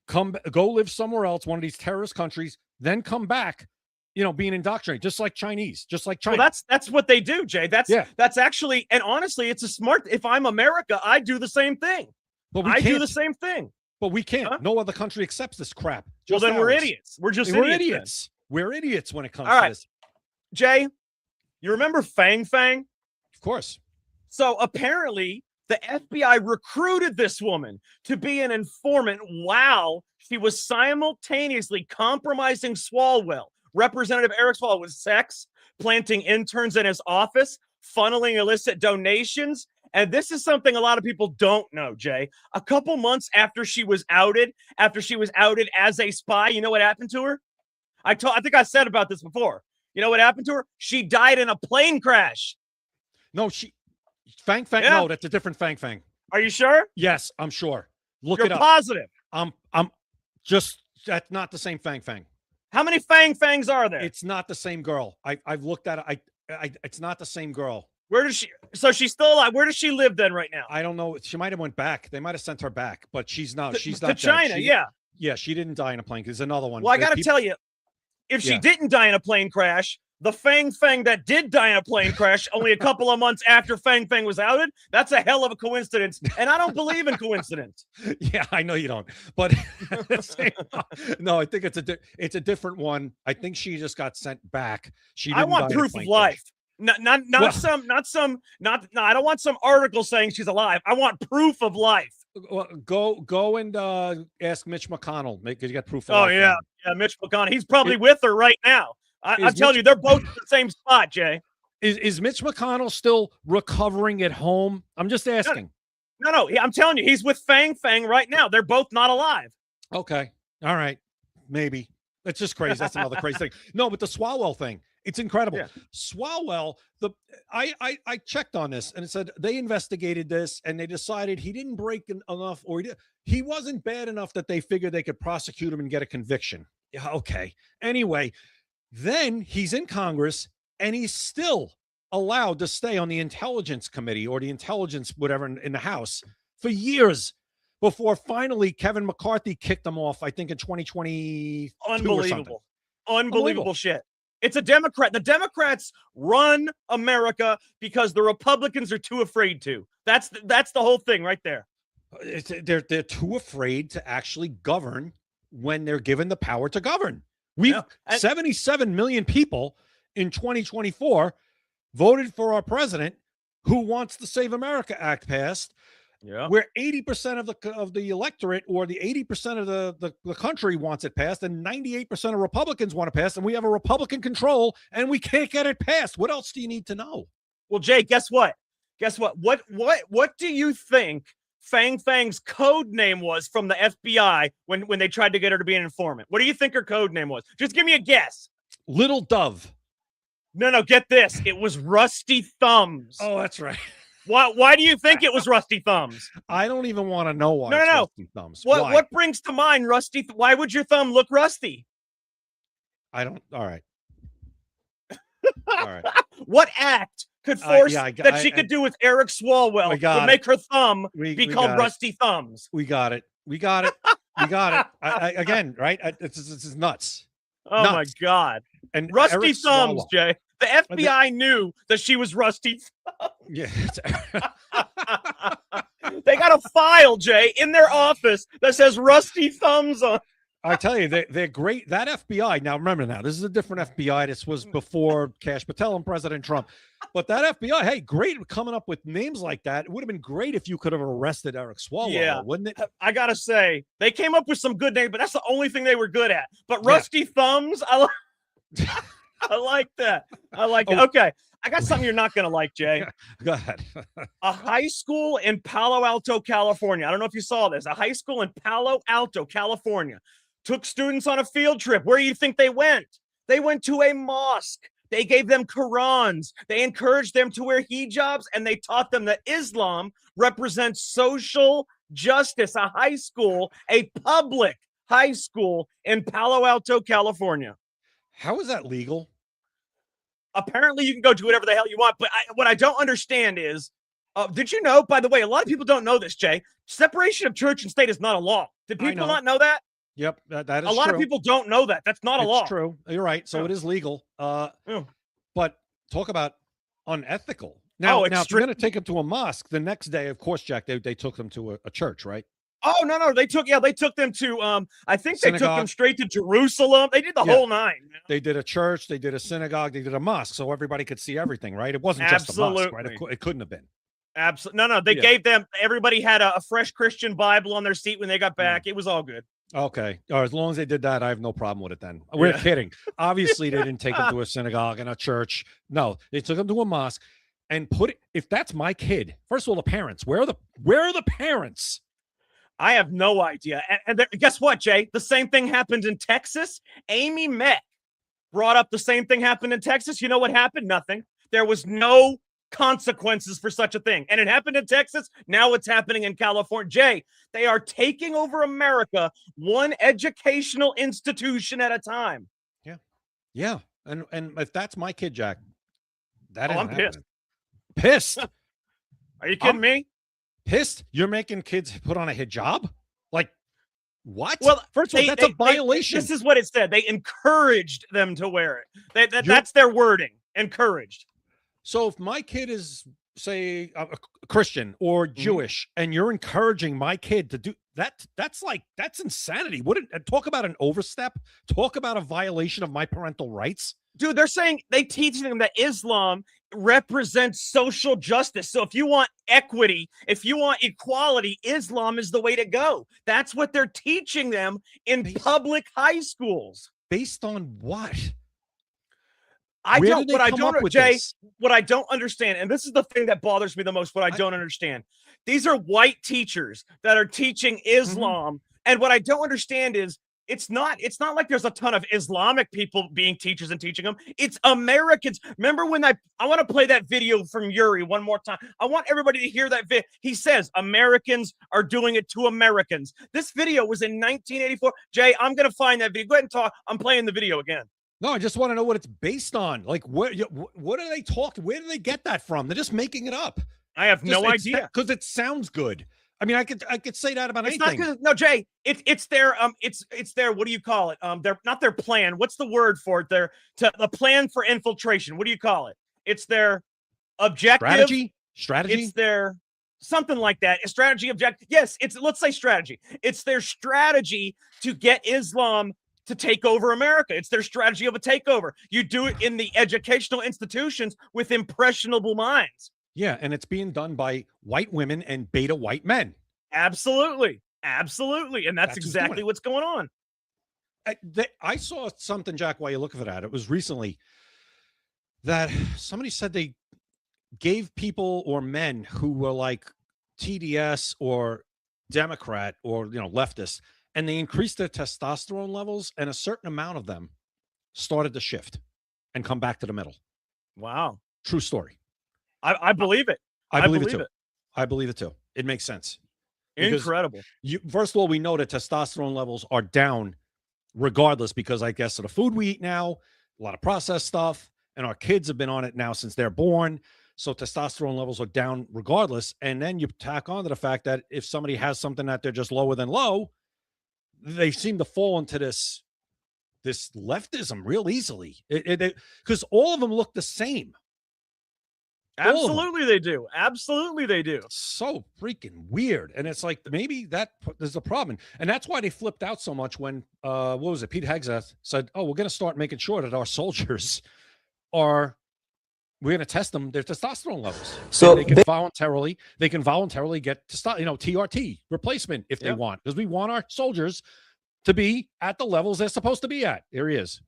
C: go live somewhere else, one of these terrorist countries, then come back, being indoctrinated, just like Chinese, just like China.
B: Well, that's what they do, Jay. That's actually, and honestly, it's a smart. If I'm America, I do the same thing.
C: But
B: I do the same thing.
C: But we can't. Huh? No other country accepts this crap.
B: Well, then we're idiots. We're idiots.
C: We're idiots when it comes to this.
B: Jay, you remember Fang Fang?
C: Of course.
B: So apparently the FBI recruited this woman to be an informant while she was simultaneously compromising Swalwell, Representative Eric Swalwell, with sex, planting interns in his office, funneling illicit donations. And this is something a lot of people don't know, Jay. A couple months after she was outed as a spy, you know what happened to her? I think I said about this before. You know what happened to her? She died in a plane crash.
C: No, Fang Fang. Yeah. No, that's a different Fang Fang.
B: Are you sure?
C: Yes, I'm sure. Look
B: You're
C: it up.
B: Positive.
C: That's not the same Fang Fang.
B: How many Fang Fangs are there?
C: It's not the same girl. I've looked at it. It's not the same girl.
B: Where does she? So she's still alive. Where does she live then right now?
C: I don't know. She might have went back. They might have sent her back, but she's not. She's not
B: to China.
C: Yeah, she didn't die in a plane. There's another one.
B: Well, I got to tell you, if she didn't die in a plane crash, the Fang Fang that did die in a plane crash only a couple of months after Fang Fang was outed, that's a hell of a coincidence. And I don't believe in coincidence.
C: Yeah, I know you don't. But no, I think it's a different one. I think she just got sent back. I
B: want proof of life. I don't want some article saying she's alive. I want proof of life.
C: Well, go and ask Mitch McConnell. You got proof of life.
B: Oh, yeah. Yeah, Mitch McConnell. He's probably with her right now. I'm telling you, they're both in the same spot, Jay.
C: Is Mitch McConnell still recovering at home? I'm just asking.
B: No. I'm telling you, he's with Fang Fang right now. They're both not alive.
C: Okay. All right. Maybe. That's just crazy. That's another crazy thing. No, but the Swalwell thing. It's incredible. Yeah. Swalwell, I checked on this and it said they investigated this and they decided he didn't break enough, or he wasn't bad enough that they figured they could prosecute him and get a conviction. Yeah, okay. Anyway, then he's in Congress and he's still allowed to stay on the Intelligence Committee or the Intelligence whatever in the House for years before finally Kevin McCarthy kicked him off, I think in 2020.
B: Unbelievable shit. It's a Democrat. The Democrats run America because the Republicans are too afraid to. That's the whole thing right there.
C: They're too afraid to actually govern when they're given the power to govern. We've 77 million people in 2024 voted for our president who wants the Save America Act passed. Yeah, where 80% of the electorate or the 80% of the country wants it passed, and 98% of Republicans want it passed, and we have a Republican control, and we can't get it passed. What else do you need to know?
B: Well, Jay, guess what? What do you think Fang Fang's code name was from the FBI when they tried to get her to be an informant? What do you think her code name was? Just give me a guess.
C: Little Dove.
B: No, get this. It was Rusty Thumbs.
C: Oh, that's right.
B: Why do you think it was Rusty Thumbs?
C: I don't even want to know why.
B: No.
C: Rusty Thumbs.
B: What brings to mind Rusty? Why would your thumb look rusty?
C: I don't. All right. All right.
B: What act could force that she could do with Eric Swalwell would make her thumb be called Rusty Thumbs?
C: We got it. We got it. We got it. Again, right? This is nuts.
B: Oh
C: nuts.
B: My God.
C: And
B: Rusty
C: Eric
B: Thumbs,
C: Swalwell.
B: Jay. The FBI knew that she was Rusty Thumbs.
C: Yeah.
B: They got a file, Jay, in their office that says Rusty Thumbs on.
C: I tell you, they're great. That FBI, now remember this is a different FBI. This was before Kash Patel and President Trump. But that FBI, hey, great coming up with names like that. It would have been great if you could have arrested Eric Swalwell, wouldn't it?
B: I got to say, they came up with some good names, but that's the only thing they were good at. But Rusty Thumbs, I like that. I like that. Okay. I got something you're not going to like, Jay.
C: Go ahead.
B: A high school in Palo Alto, California. I don't know if you saw this. A high school in Palo Alto, California took students on a field trip. Where do you think they went? They went to a mosque. They gave them Qurans. They encouraged them to wear hijabs, and they taught them that Islam represents social justice. A high school, a public high school in Palo Alto, California.
C: How is that legal?
B: Apparently, you can go do whatever the hell you want. But what I don't understand is, did you know, by the way, a lot of people don't know this, Jay, separation of church and state is not a law. Did people not know that?
C: Yep, that is
B: a lot of people don't know that. That's not a law.
C: It's true. You're right. So it is legal. But talk about unethical. Now, if you're going to take them to a mosque, the next day, of course, Jack, they took them to a church, right?
B: Oh, no. They took them to, I think they took them straight to Jerusalem. They did the whole nine. Man.
C: They did a church. They did a synagogue. They did a mosque. So everybody could see everything, right? It wasn't just a mosque, right? It couldn't have been.
B: Absolutely. No. They gave them, everybody had a fresh Christian Bible on their seat when they got back. It was all good.
C: Okay. As long as they did that, I have no problem with it then. We're kidding. Obviously, they didn't take them to a synagogue and a church. No, they took them to a mosque and if that's my kid, first of all, the parents, where are the parents?
B: I have no idea. And guess what, Jay? The same thing happened in Texas. Amy Meck brought up the same thing happened in Texas. You know what happened? Nothing. There was no consequences for such a thing. And it happened in Texas. Now it's happening in California. Jay, they are taking over America one educational institution at a time.
C: Yeah. Yeah. And if that's my kid, Jack,
B: I'm pissed.
C: Pissed.
B: Are you kidding me?
C: Pissed? You're making kids put on a hijab? Like, what?
B: Well,
C: first of all, that's a violation.
B: This is what it said. They encouraged them to wear it. That's their wording. Encouraged.
C: So if my kid is, say, a Christian or Jewish, and you're encouraging my kid to do that, that's insanity. Talk about an overstep. Talk about a violation of my parental rights.
B: Dude, they're saying they teach them that Islam represents social justice. So if you want equity, if you want equality, Islam is the way to go. That's what they're teaching them in public high schools.
C: Based on what?
B: What I don't understand, and this is the thing that bothers me the most, what I don't understand. These are white teachers that are teaching Islam. And what I don't understand is it's not like there's a ton of Islamic people being teachers and teaching them. It's Americans. Remember when I want to play that video from Yuri one more time. I want everybody to hear that video. He says Americans are doing it to Americans. This video was in 1984. Jay, I'm going to find that video. Go ahead and talk. I'm playing the video again.
C: No, I just want to know what it's based on. Like, what are they talking? Where do they get that from? They're just making it up.
B: I have no idea.
C: Because it sounds good. I mean, I could say that about anything.
B: Not no, Jay. It's their what do you call it? They're not their plan. What's the word for it? The plan for infiltration. What do you call it? It's their objective.
C: Strategy.
B: It's their something like that. A strategy, objective. Yes, let's say strategy. It's their strategy to get Islam to take over America. It's their strategy of a takeover. You do it in the educational institutions with impressionable minds.
C: Yeah, and it's being done by white women and beta white men.
B: Absolutely. And that's exactly what's going on.
C: I saw something, Jack, while you're looking for that. It was recently that somebody said they gave people or men who were like TDS or Democrat or leftist, and they increased their testosterone levels, and a certain amount of them started to shift and come back to the middle.
B: Wow.
C: True story.
B: I believe it.
C: I believe it too. I believe it too. It makes sense.
B: Incredible.
C: First of all, we know that testosterone levels are down regardless, because I guess of the food we eat now, a lot of processed stuff, and our kids have been on it now since they're born. So testosterone levels are down regardless. And then you tack on to the fact that if somebody has something that they're just lower than low, they seem to fall into this leftism real easily. Because all of them look the same.
B: Absolutely they do. Absolutely they do.
C: So freaking weird. And it's like, maybe there's a problem. And that's why they flipped out so much when, what was it? Pete Hegseth said, oh, we're going to start making sure that our soldiers we're going to test them, their testosterone levels. So they can voluntarily get TRT replacement if they want, because we want our soldiers to be at the levels they're supposed to be at. Here he is.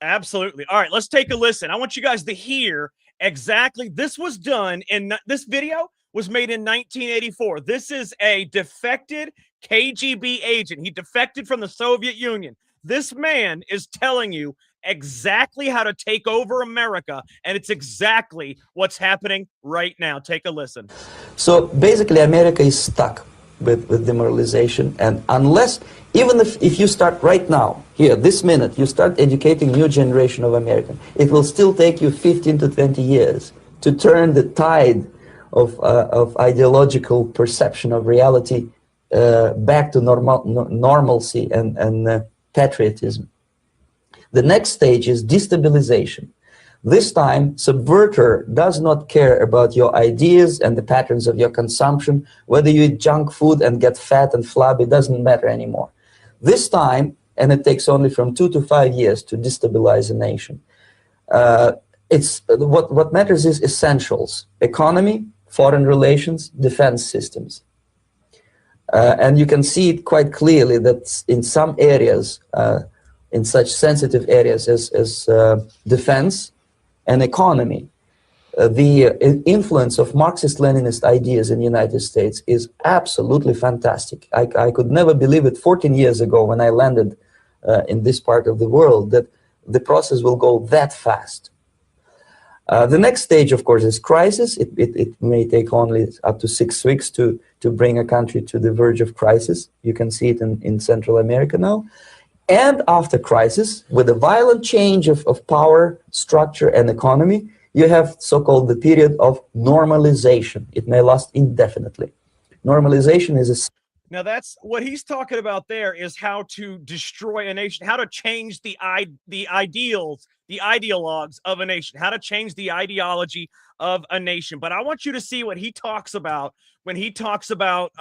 B: Absolutely. All right, let's take a listen. I want you guys to hear exactly. This was done this video was made in 1984. This is a defected KGB agent. He defected from the Soviet Union. This man is telling you exactly how to take over America, and it's exactly what's happening right now. Take a listen.
E: So basically, America is stuck with demoralization, and unless, even if you start right now, here, this minute, you start educating new generation of Americans, it will still take you 15 to 20 years to turn the tide of ideological perception of reality back to normalcy and patriotism. The next stage is destabilization. This time, subverter does not care about your ideas and the patterns of your consumption. Whether you eat junk food and get fat and flabby, doesn't matter anymore. This time, and it takes only from 2 to 5 years to destabilize a nation. What matters is essentials: economy, foreign relations, defense systems. And you can see it quite clearly that in some areas, in such sensitive areas as defense and economy, the influence of Marxist-Leninist ideas in the United States is absolutely fantastic. I could never believe it 14 years ago when I landed in this part of the world that the process will go that fast. The next stage, of course, is crisis. It may take only up to 6 weeks to bring a country to the verge of crisis. You can see it in Central America now. And after crisis, with a violent change of power, structure, and economy, you have so-called the period of normalization. It may last indefinitely. Normalization is a...
B: Now, that's what he's talking about there, is how to destroy a nation, how to change the ideals, the ideologues of a nation, how to change the ideology of a nation. But I want you to see what he talks about when he talks about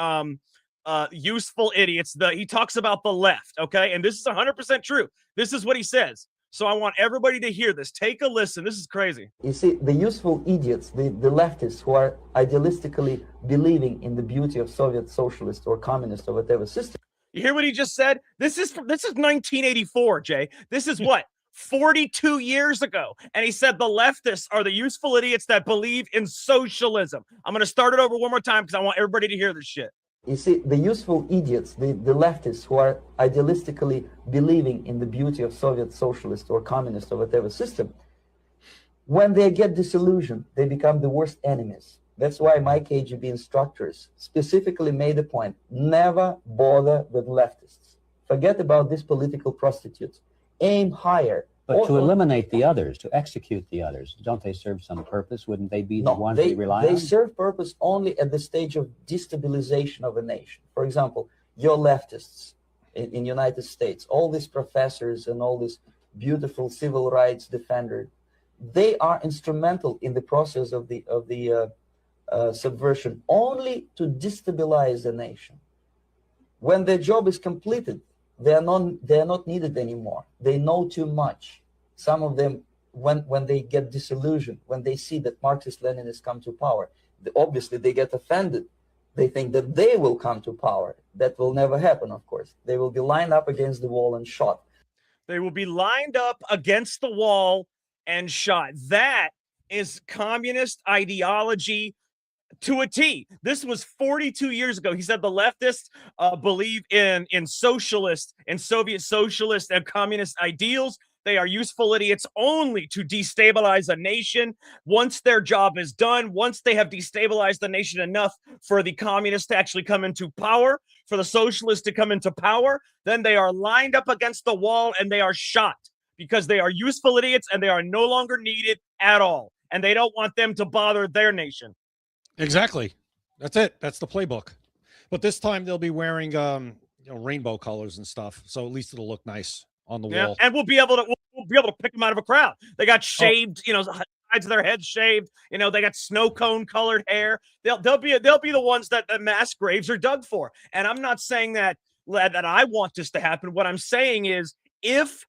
B: useful idiots. He talks about the left, okay? And this is 100% true. This is what he says. So I want everybody to hear this. Take a listen. This is crazy.
E: You see, the useful idiots, the leftists who are idealistically believing in the beauty of Soviet socialist or communist or whatever system.
B: You hear what he just said? This is 1984, Jay. This is what? 42 years ago. And he said the leftists are the useful idiots that believe in socialism. I'm going to start it over one more time because I want everybody to hear this shit.
E: You see, the useful idiots, the leftists who are idealistically believing in the beauty of Soviet socialist or communist or whatever system, when they get disillusioned, they become the worst enemies. That's why my KGB instructors specifically made a point: never bother with leftists. Forget about these political prostitutes. Aim higher.
F: But to eliminate the others, to execute the others, don't they serve some purpose? Wouldn't they be the ones they rely on?
E: They serve purpose only at the stage of destabilization of a nation. For example, your leftists in United States, all these professors and all these beautiful civil rights defenders, they are instrumental in the process of the subversion only to destabilize the nation. When their job is completed, they are not needed anymore. They know too much. Some of them, when they get disillusioned, when they see that Marxist-Leninists come to power, obviously they get offended. They think that they will come to power. That will never happen, of course. They will be lined up against the wall and shot.
B: They will be lined up against the wall and shot. That is communist ideology to a T. This was 42 years ago. He said the leftists believe in socialist and Soviet socialist and communist ideals. They are useful idiots only to destabilize a nation. Once their job is done, once they have destabilized the nation enough for the communists to actually come into power, for the socialists to come into power, then they are lined up against the wall and they are shot because they are useful idiots and they are no longer needed at all. And they don't want them to bother their nation.
C: Exactly. That's it. That's the playbook. But this time they'll be wearing rainbow colors and stuff, so at least it'll look nice on the wall.
B: And we'll be able to pick them out of a crowd. They got shaved, sides of their heads shaved. They got snow cone colored hair. They'll be the ones that the mass graves are dug for. And I'm not saying that I want this to happen. What I'm saying is, if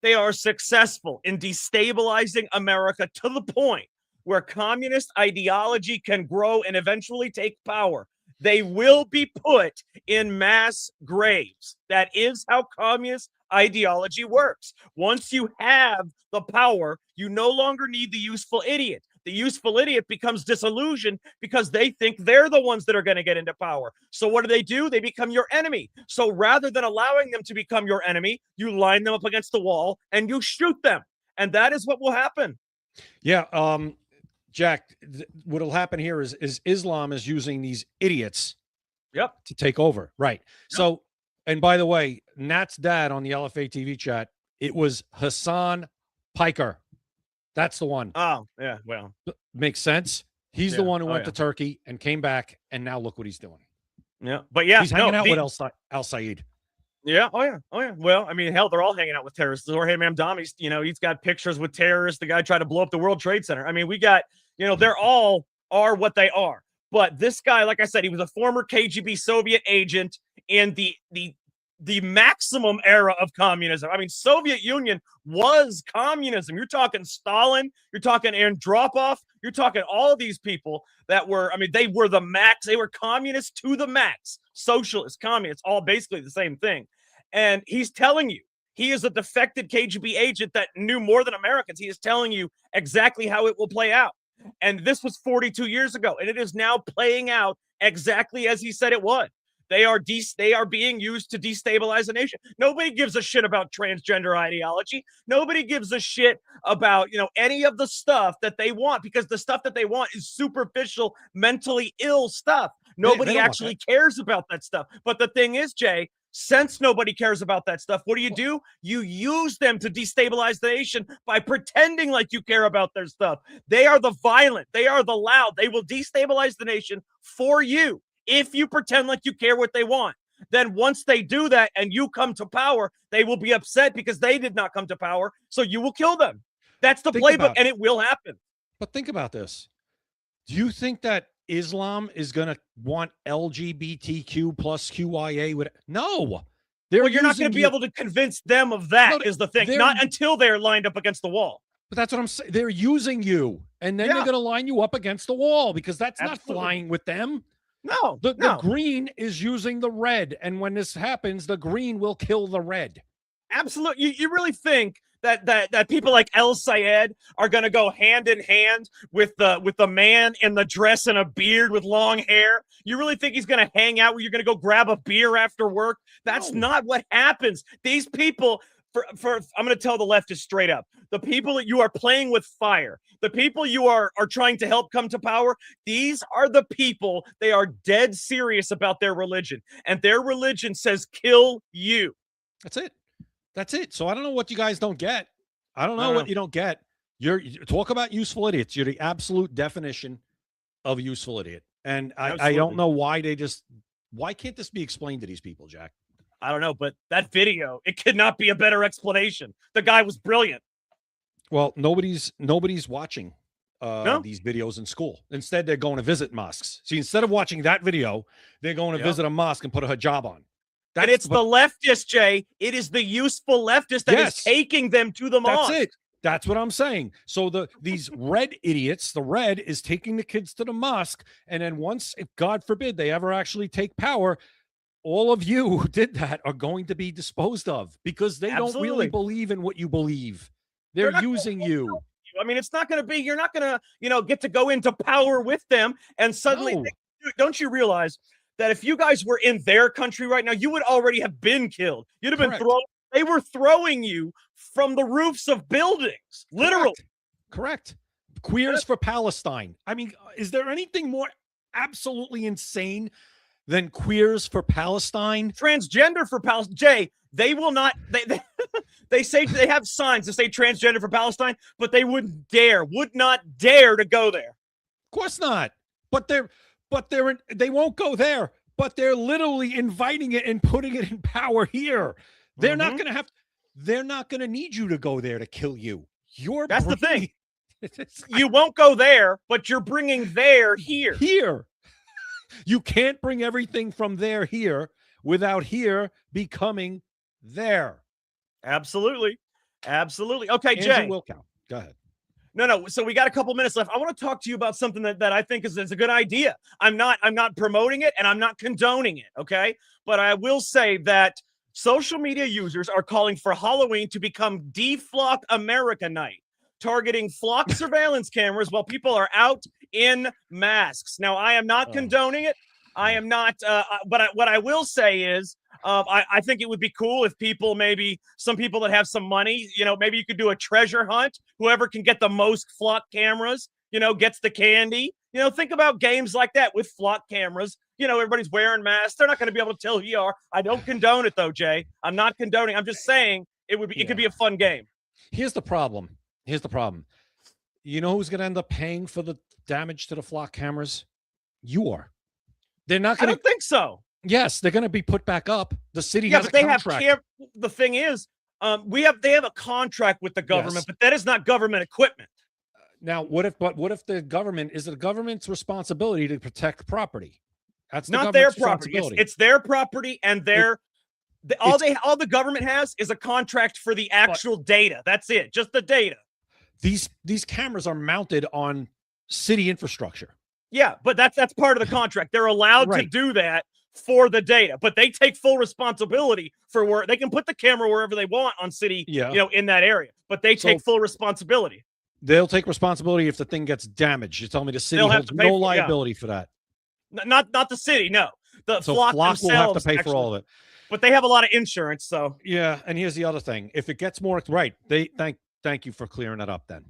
B: they are successful in destabilizing America to the point where communist ideology can grow and eventually take power, they will be put in mass graves. That is how communist ideology works. Once you have the power, you no longer need the useful idiot. The useful idiot becomes disillusioned because they think they're the ones that are going to get into power. So what do? They become your enemy. So rather than allowing them to become your enemy, you line them up against the wall and you shoot them. And that is what will happen.
C: Yeah. Jack, what'll happen here is Islam is using these idiots to take over. Right. Yep. So, and by the way, Nat's dad on the LFA TV chat, it was Hassan Piker. That's the one.
B: Oh, yeah. Well,
C: makes sense. He's the one who went to Turkey and came back, and now look what he's doing.
B: Yeah. But yeah,
C: he's hanging out with Al Said.
B: Yeah. Oh, yeah. Well, I mean, hell, they're all hanging out with terrorists. Jorge Mamdani's, he's got pictures with terrorists. The guy tried to blow up the World Trade Center. I mean, we got, they're all are what they are. But this guy, like I said, he was a former KGB Soviet agent in the maximum era of communism. I mean, Soviet Union was communism. You're talking Stalin, you're talking Andropov, you're talking all of these people that were, they were the max. They were communists to the max. Socialists, communists, all basically the same thing. And he's telling you, he is a defected KGB agent that knew more than Americans. He is telling you exactly how it will play out. And this was 42 years ago, and it is now playing out exactly as he said it would. They are being used to destabilize a nation. Nobody gives a shit about transgender ideology. Nobody gives a shit about, any of the stuff that they want, because the stuff that they want is superficial, mentally ill stuff. Nobody actually cares about that stuff. But the thing is, Jay, since nobody cares about that stuff, what do? You use them to destabilize the nation by pretending like you care about their stuff. They are the violent. They are the loud. They will destabilize the nation for you. If you pretend like you care what they want, then once they do that and you come to power, they will be upset because they did not come to power. So you will kill them. That's the playbook, and it will happen.
C: But think about this. Do you think that Islam is going to want LGBTQ plus QIA? No.
B: You're not going to be able to convince them of that, is the thing. Not until they're lined up against the wall.
C: But that's what I'm saying. They're using you, and then they're going to line you up against the wall because that's not flying with them.
B: No,
C: the green is using the red, and when this happens, the green will kill the red.
B: Absolutely. You really think that people like El Sayed are going to go hand in hand with the man in the dress and a beard with long hair? You really think he's going to hang out where you're going to go grab a beer after work? That's not what happens. These people, I'm going to tell the leftists straight up, the people that you are playing with fire, the people you are trying to help come to power, these are the people, they are dead serious about their religion. And their religion says, kill you.
C: That's it. So I don't know what you guys don't get. I don't know what you don't get. You talk about useful idiots. You're the absolute definition of a useful idiot. And I don't know why why can't this be explained to these people, Jack?
B: I don't know, but that video, it could not be a better explanation. The guy was brilliant.
C: Well, nobody's watching these videos in school. Instead, they're going to visit mosques. See, instead of watching that video, they're going to visit a mosque and put a hijab on.
B: And it's the leftist, Jay. It is the useful leftist that is taking them to the mosque.
C: That's it. That's what I'm saying. So these red idiots, the red is taking the kids to the mosque. And then once, if God forbid, they ever actually take power, all of you who did that are going to be disposed of because they don't really believe in what you believe. They're using you.
B: I mean, it's not going to be, you're not going to, get to go into power with them. And suddenly, don't you realize that if you guys were in their country right now, you would already have been killed. You'd have been thrown. They were throwing you from the roofs of buildings, literally.
C: Correct. Queers for Palestine. I mean, is there anything more absolutely insane than queers for Palestine?
B: Transgender for Palestine. Jay, they will not. They say they have signs that say transgender for Palestine, but they would not dare to go there.
C: Of course not. They won't go there. But they're literally inviting it and putting it in power here. They're not going to have. They're not going to need you to go there to kill you. That's the thing. You won't go there, but you're bringing there here. Here. You can't bring everything from there here without here becoming there.
B: Absolutely. Absolutely. Okay,
C: Andrew
B: Jay.
C: Wilkow, go ahead.
B: No. So we got a couple minutes left. I want to talk to you about something that I think is a good idea. I'm not promoting it and I'm not condoning it. Okay. But I will say that social media users are calling for Halloween to become Deflock America Night, targeting flock surveillance cameras while people are out in masks. Now, I am not condoning it. I am not. But what I will say is, I think it would be cool if some people that have some money, maybe you could do a treasure hunt. Whoever can get the most flock cameras, gets the candy. Think about games like that with flock cameras. Everybody's wearing masks. They're not going to be able to tell who you are. I don't condone it, though, Jay. I'm not condoning. I'm just saying it could be a fun game.
C: Here's the problem. You know who's going to end up paying for the damage to the flock cameras? You are. They're not going to.
B: I don't think so.
C: Yes, they're going to be put back up. The city
B: has
C: a contract.
B: The thing is, they have a contract with the government, but that is not government equipment.
C: Now, what if the government is the government's responsibility to protect property? That's
B: not their property. It's their property, and all the government has is a contract for the actual data. That's it, just the data.
C: These cameras are mounted on city infrastructure.
B: Yeah, but that's part of the contract. They're allowed to do that for the data, but they take full responsibility for where they can put the camera wherever they want on city, in that area. But they take full responsibility.
C: They'll take responsibility if the thing gets damaged. You tell me the city holds no liability for that.
B: Not the city, no. The flock
C: will have to pay for all of it.
B: But they have a lot of insurance, so
C: yeah. And here's the other thing: if it gets more right, they thank you for clearing that up. Then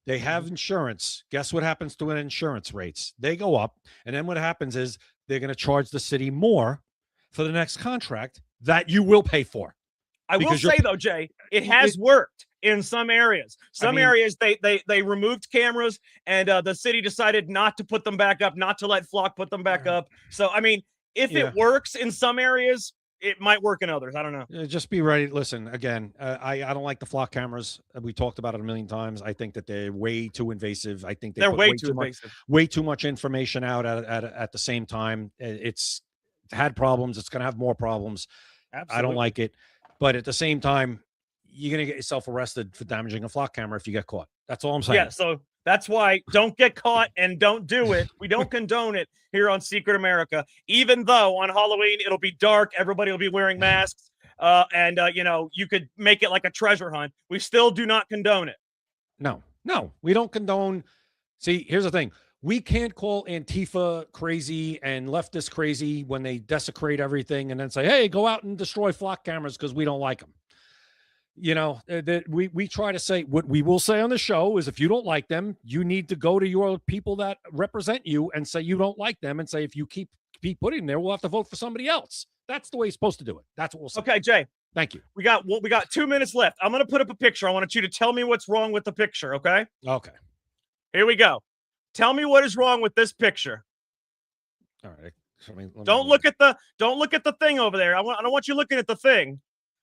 C: they have insurance. Guess what happens to insurance rates? They go up, and then what happens is they're going to charge the city more for the next contract that you will pay for.
B: I will say though, Jay, it has worked in some areas. Areas they removed cameras, and the city decided not to put them back up, not to let Flock put them back up. So if it works in some areas, it might work in others. I don't know.
C: Just be ready. Listen, again, I don't like the flock cameras. We talked about it a million times. I think that they're way too invasive. I think they're way too invasive. Way too much information out at the same time. It's had problems. It's going to have more problems. Absolutely. I don't like it. But at the same time, you're going to get yourself arrested for damaging a flock camera if you get caught. That's all I'm saying.
B: Yeah, so that's why don't get caught and don't do it. We don't condone it here on Secret America, even though on Halloween it'll be dark. Everybody will be wearing masks. And you could make it like a treasure hunt. We still do not condone it.
C: No, we don't condone. See, here's the thing. We can't call Antifa crazy and leftist crazy when they desecrate everything and then say, hey, go out and destroy flock cameras because we don't like them. We try to say what we will say on the show is if you don't like them, you need to go to your people that represent you and say you don't like them and say if you keep putting them there, we'll have to vote for somebody else. That's the way you're supposed to do it. That's what we'll say.
B: Okay, Jay.
C: Thank you.
B: We got 2 minutes left. I'm going to put up a picture. I want you to tell me what's wrong with the picture, okay?
C: Okay.
B: Here we go. Tell me what is wrong with this picture.
C: All right.
B: Don't look at the thing over there. I don't want you looking at the thing.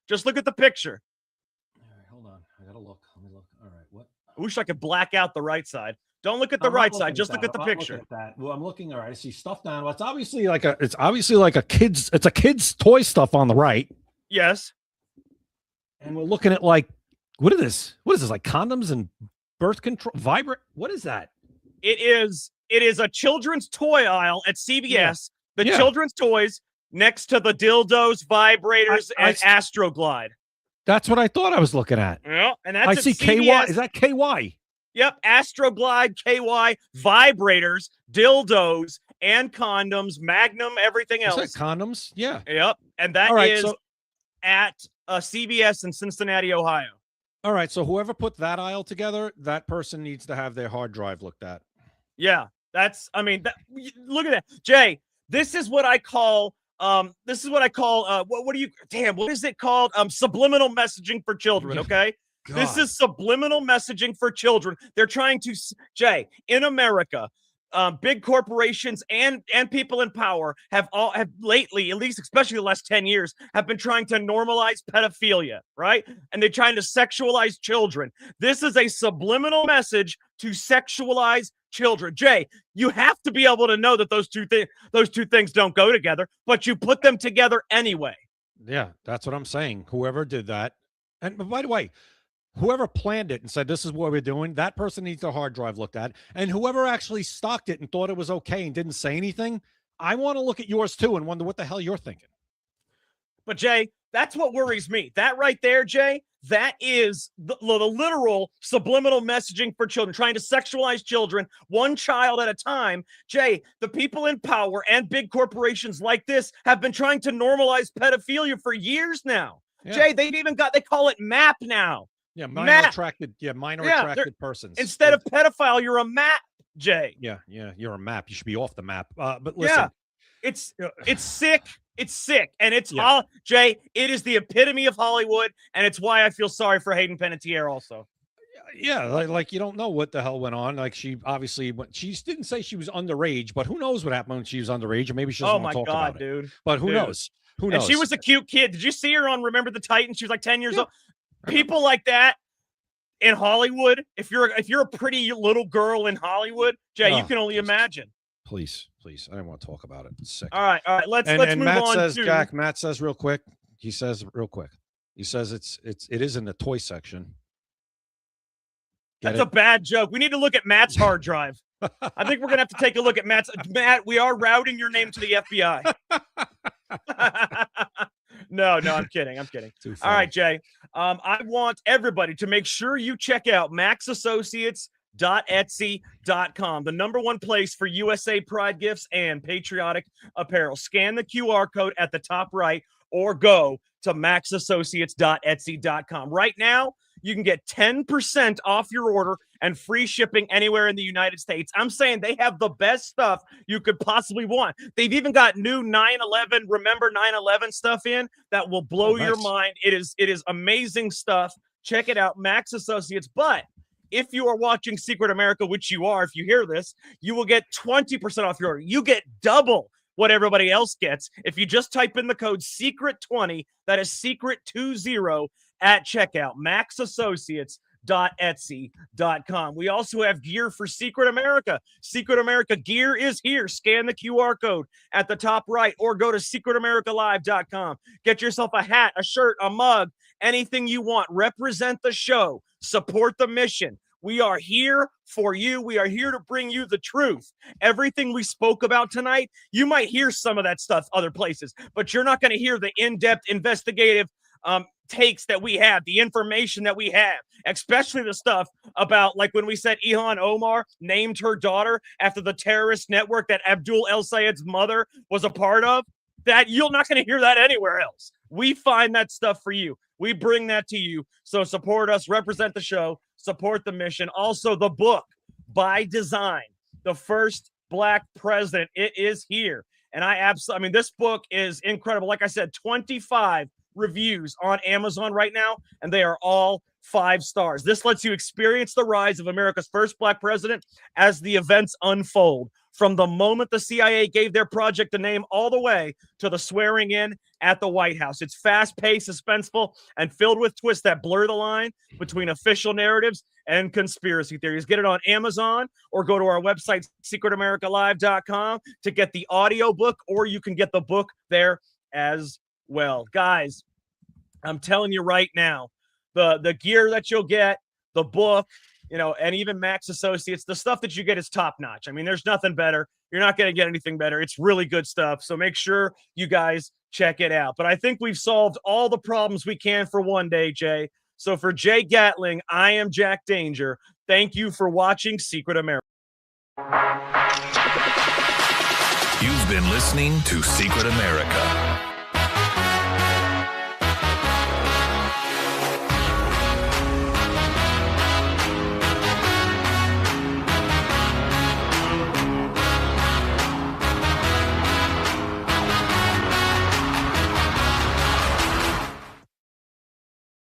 B: Just look at the picture.
C: All right, hold on. I gotta look. Let me look. All right. What?
B: I wish I could black out the right side. Don't look at the right side. Just look at the picture.
C: Well, I'm looking. All right. I see stuff down. Well, it's obviously like a kid's toy stuff on the right.
B: Yes.
C: And we're looking at what is this? What is this? Like condoms and birth control, vibrant? What is that?
B: It is a children's toy aisle at CVS. Yeah. Children's toys next to the dildos, vibrators, and Astroglide.
C: That's what I thought I was looking at.
B: Yeah, and that's
C: I see
B: CVS.
C: KY. Is that KY?
B: Yep, Astroglide, KY, vibrators, dildos, and condoms, Magnum, everything else.
C: Is that condoms? Yeah.
B: Yep, and that is at CVS in Cincinnati, Ohio.
C: All right, so whoever put that aisle together, that person needs to have their hard drive looked at.
B: Yeah, look at that, Jay. This is what I call what is it called? Subliminal messaging for children. Okay.
C: God.
B: This is subliminal messaging for children. They're trying to, Jay, in America, big corporations and people in power have lately, at least especially the last 10 years, have been trying to normalize pedophilia, right? And they're trying to sexualize children. This is a subliminal message to sexualize children. Jay, you have to be able to know that those two things don't go together, but you put them together anyway.
C: Yeah, that's what I'm saying. Whoever did that, and by the way, whoever planned it and said, this is what we're doing, that person needs their hard drive looked at. And whoever actually stocked it and thought it was okay and didn't say anything, I want to look at yours too and wonder what the hell you're thinking.
B: But Jay, that's what worries me. That right there, Jay, that is the literal subliminal messaging for children, trying to sexualize children one child at a time. Jay, the people in power and big corporations like this have been trying to normalize pedophilia for years now. Yeah. Jay, they call it MAP now.
C: Yeah, minor attracted persons.
B: Instead of pedophile, you're a MAP, Jay.
C: Yeah, you're a MAP. You should be off the map. But listen.
B: Yeah, it's sick. It's sick. And it's all, Jay, it is the epitome of Hollywood, and it's why I feel sorry for Hayden Panettiere also.
C: Yeah, like you don't know what the hell went on. Like she obviously she didn't say she was underage, but who knows what happened when she was underage, or maybe she doesn't want to talk about it. But who knows? Who knows?
B: And she was a cute kid. Did you see her on Remember the Titans? She was like 10 years old. People like that in Hollywood, if you're a pretty little girl in Hollywood, Jay, you can only imagine.
C: Please, I don't want to talk about it. It's sick.
B: All right. Let's move
C: Matt
B: on.
C: Says, Jack, Matt says real quick. He says it is in the toy section.
B: That's a bad joke. We need to look at Matt's hard drive. I think we're gonna have to take a look at Matt. We are routing your name to the FBI. No, I'm kidding. All right, Jay. I want everybody to make sure you check out maxassociates.etsy.com, the #1 place for USA Pride gifts and patriotic apparel. Scan the QR code at the top right or go to maxassociates.etsy.com. Right now, you can get 10% off your order and free shipping anywhere in the United States. I'm saying they have the best stuff you could possibly want. They've even got new 9/11, remember 9/11 stuff in that will blow your mind. It is amazing stuff. Check it out, Max Associates. But if you are watching Secret America, which you are, if you hear this, you will get 20% off your order. You get double what everybody else gets if you just type in the code SECRET20, that is SECRET20 at checkout, maxassociates.etsy.com. We also have gear for Secret America. Secret America gear is here. Scan the QR code at the top right or go to secretamericalive.com. Get yourself a hat, a shirt, a mug, anything you want. Represent the show. Support the mission. We are here for you. We are here to bring you the truth. Everything we spoke about tonight, you might hear some of that stuff other places, but you're not going to hear the in-depth investigative takes that we have, the information that we have, especially the stuff about, like when we said Ilhan Omar named her daughter after the terrorist network that Abdul El Sayed's mother was a part of. That you're not going to hear that anywhere else. We find that stuff for you. We bring that to you. So support us, represent the show, support the mission. Also, the book, By Design, the first Black president. It is here. And this book is incredible. Like I said, 25 reviews on Amazon right now, and they are all 5 stars. This lets you experience the rise of America's first Black president as the events unfold, from the moment the CIA gave their project a name all the way to the swearing in at the White House. It's fast-paced, suspenseful, and filled with twists that blur the line between official narratives and conspiracy theories. Get it on Amazon or go to our website, secretamericalive.com, to get the audio book, or you can get the book there as well. Guys, I'm telling you right now, the gear that you'll get, the book, and even Max Associates, the stuff that you get is top notch. I mean, there's nothing better. You're not going to get anything better. It's really good stuff. So make sure you guys check it out. But I think we've solved all the problems we can for one day, Jay. So for Jay Gatling, I am Jack Danger. Thank you for watching Secret America.
A: You've been listening to Secret America.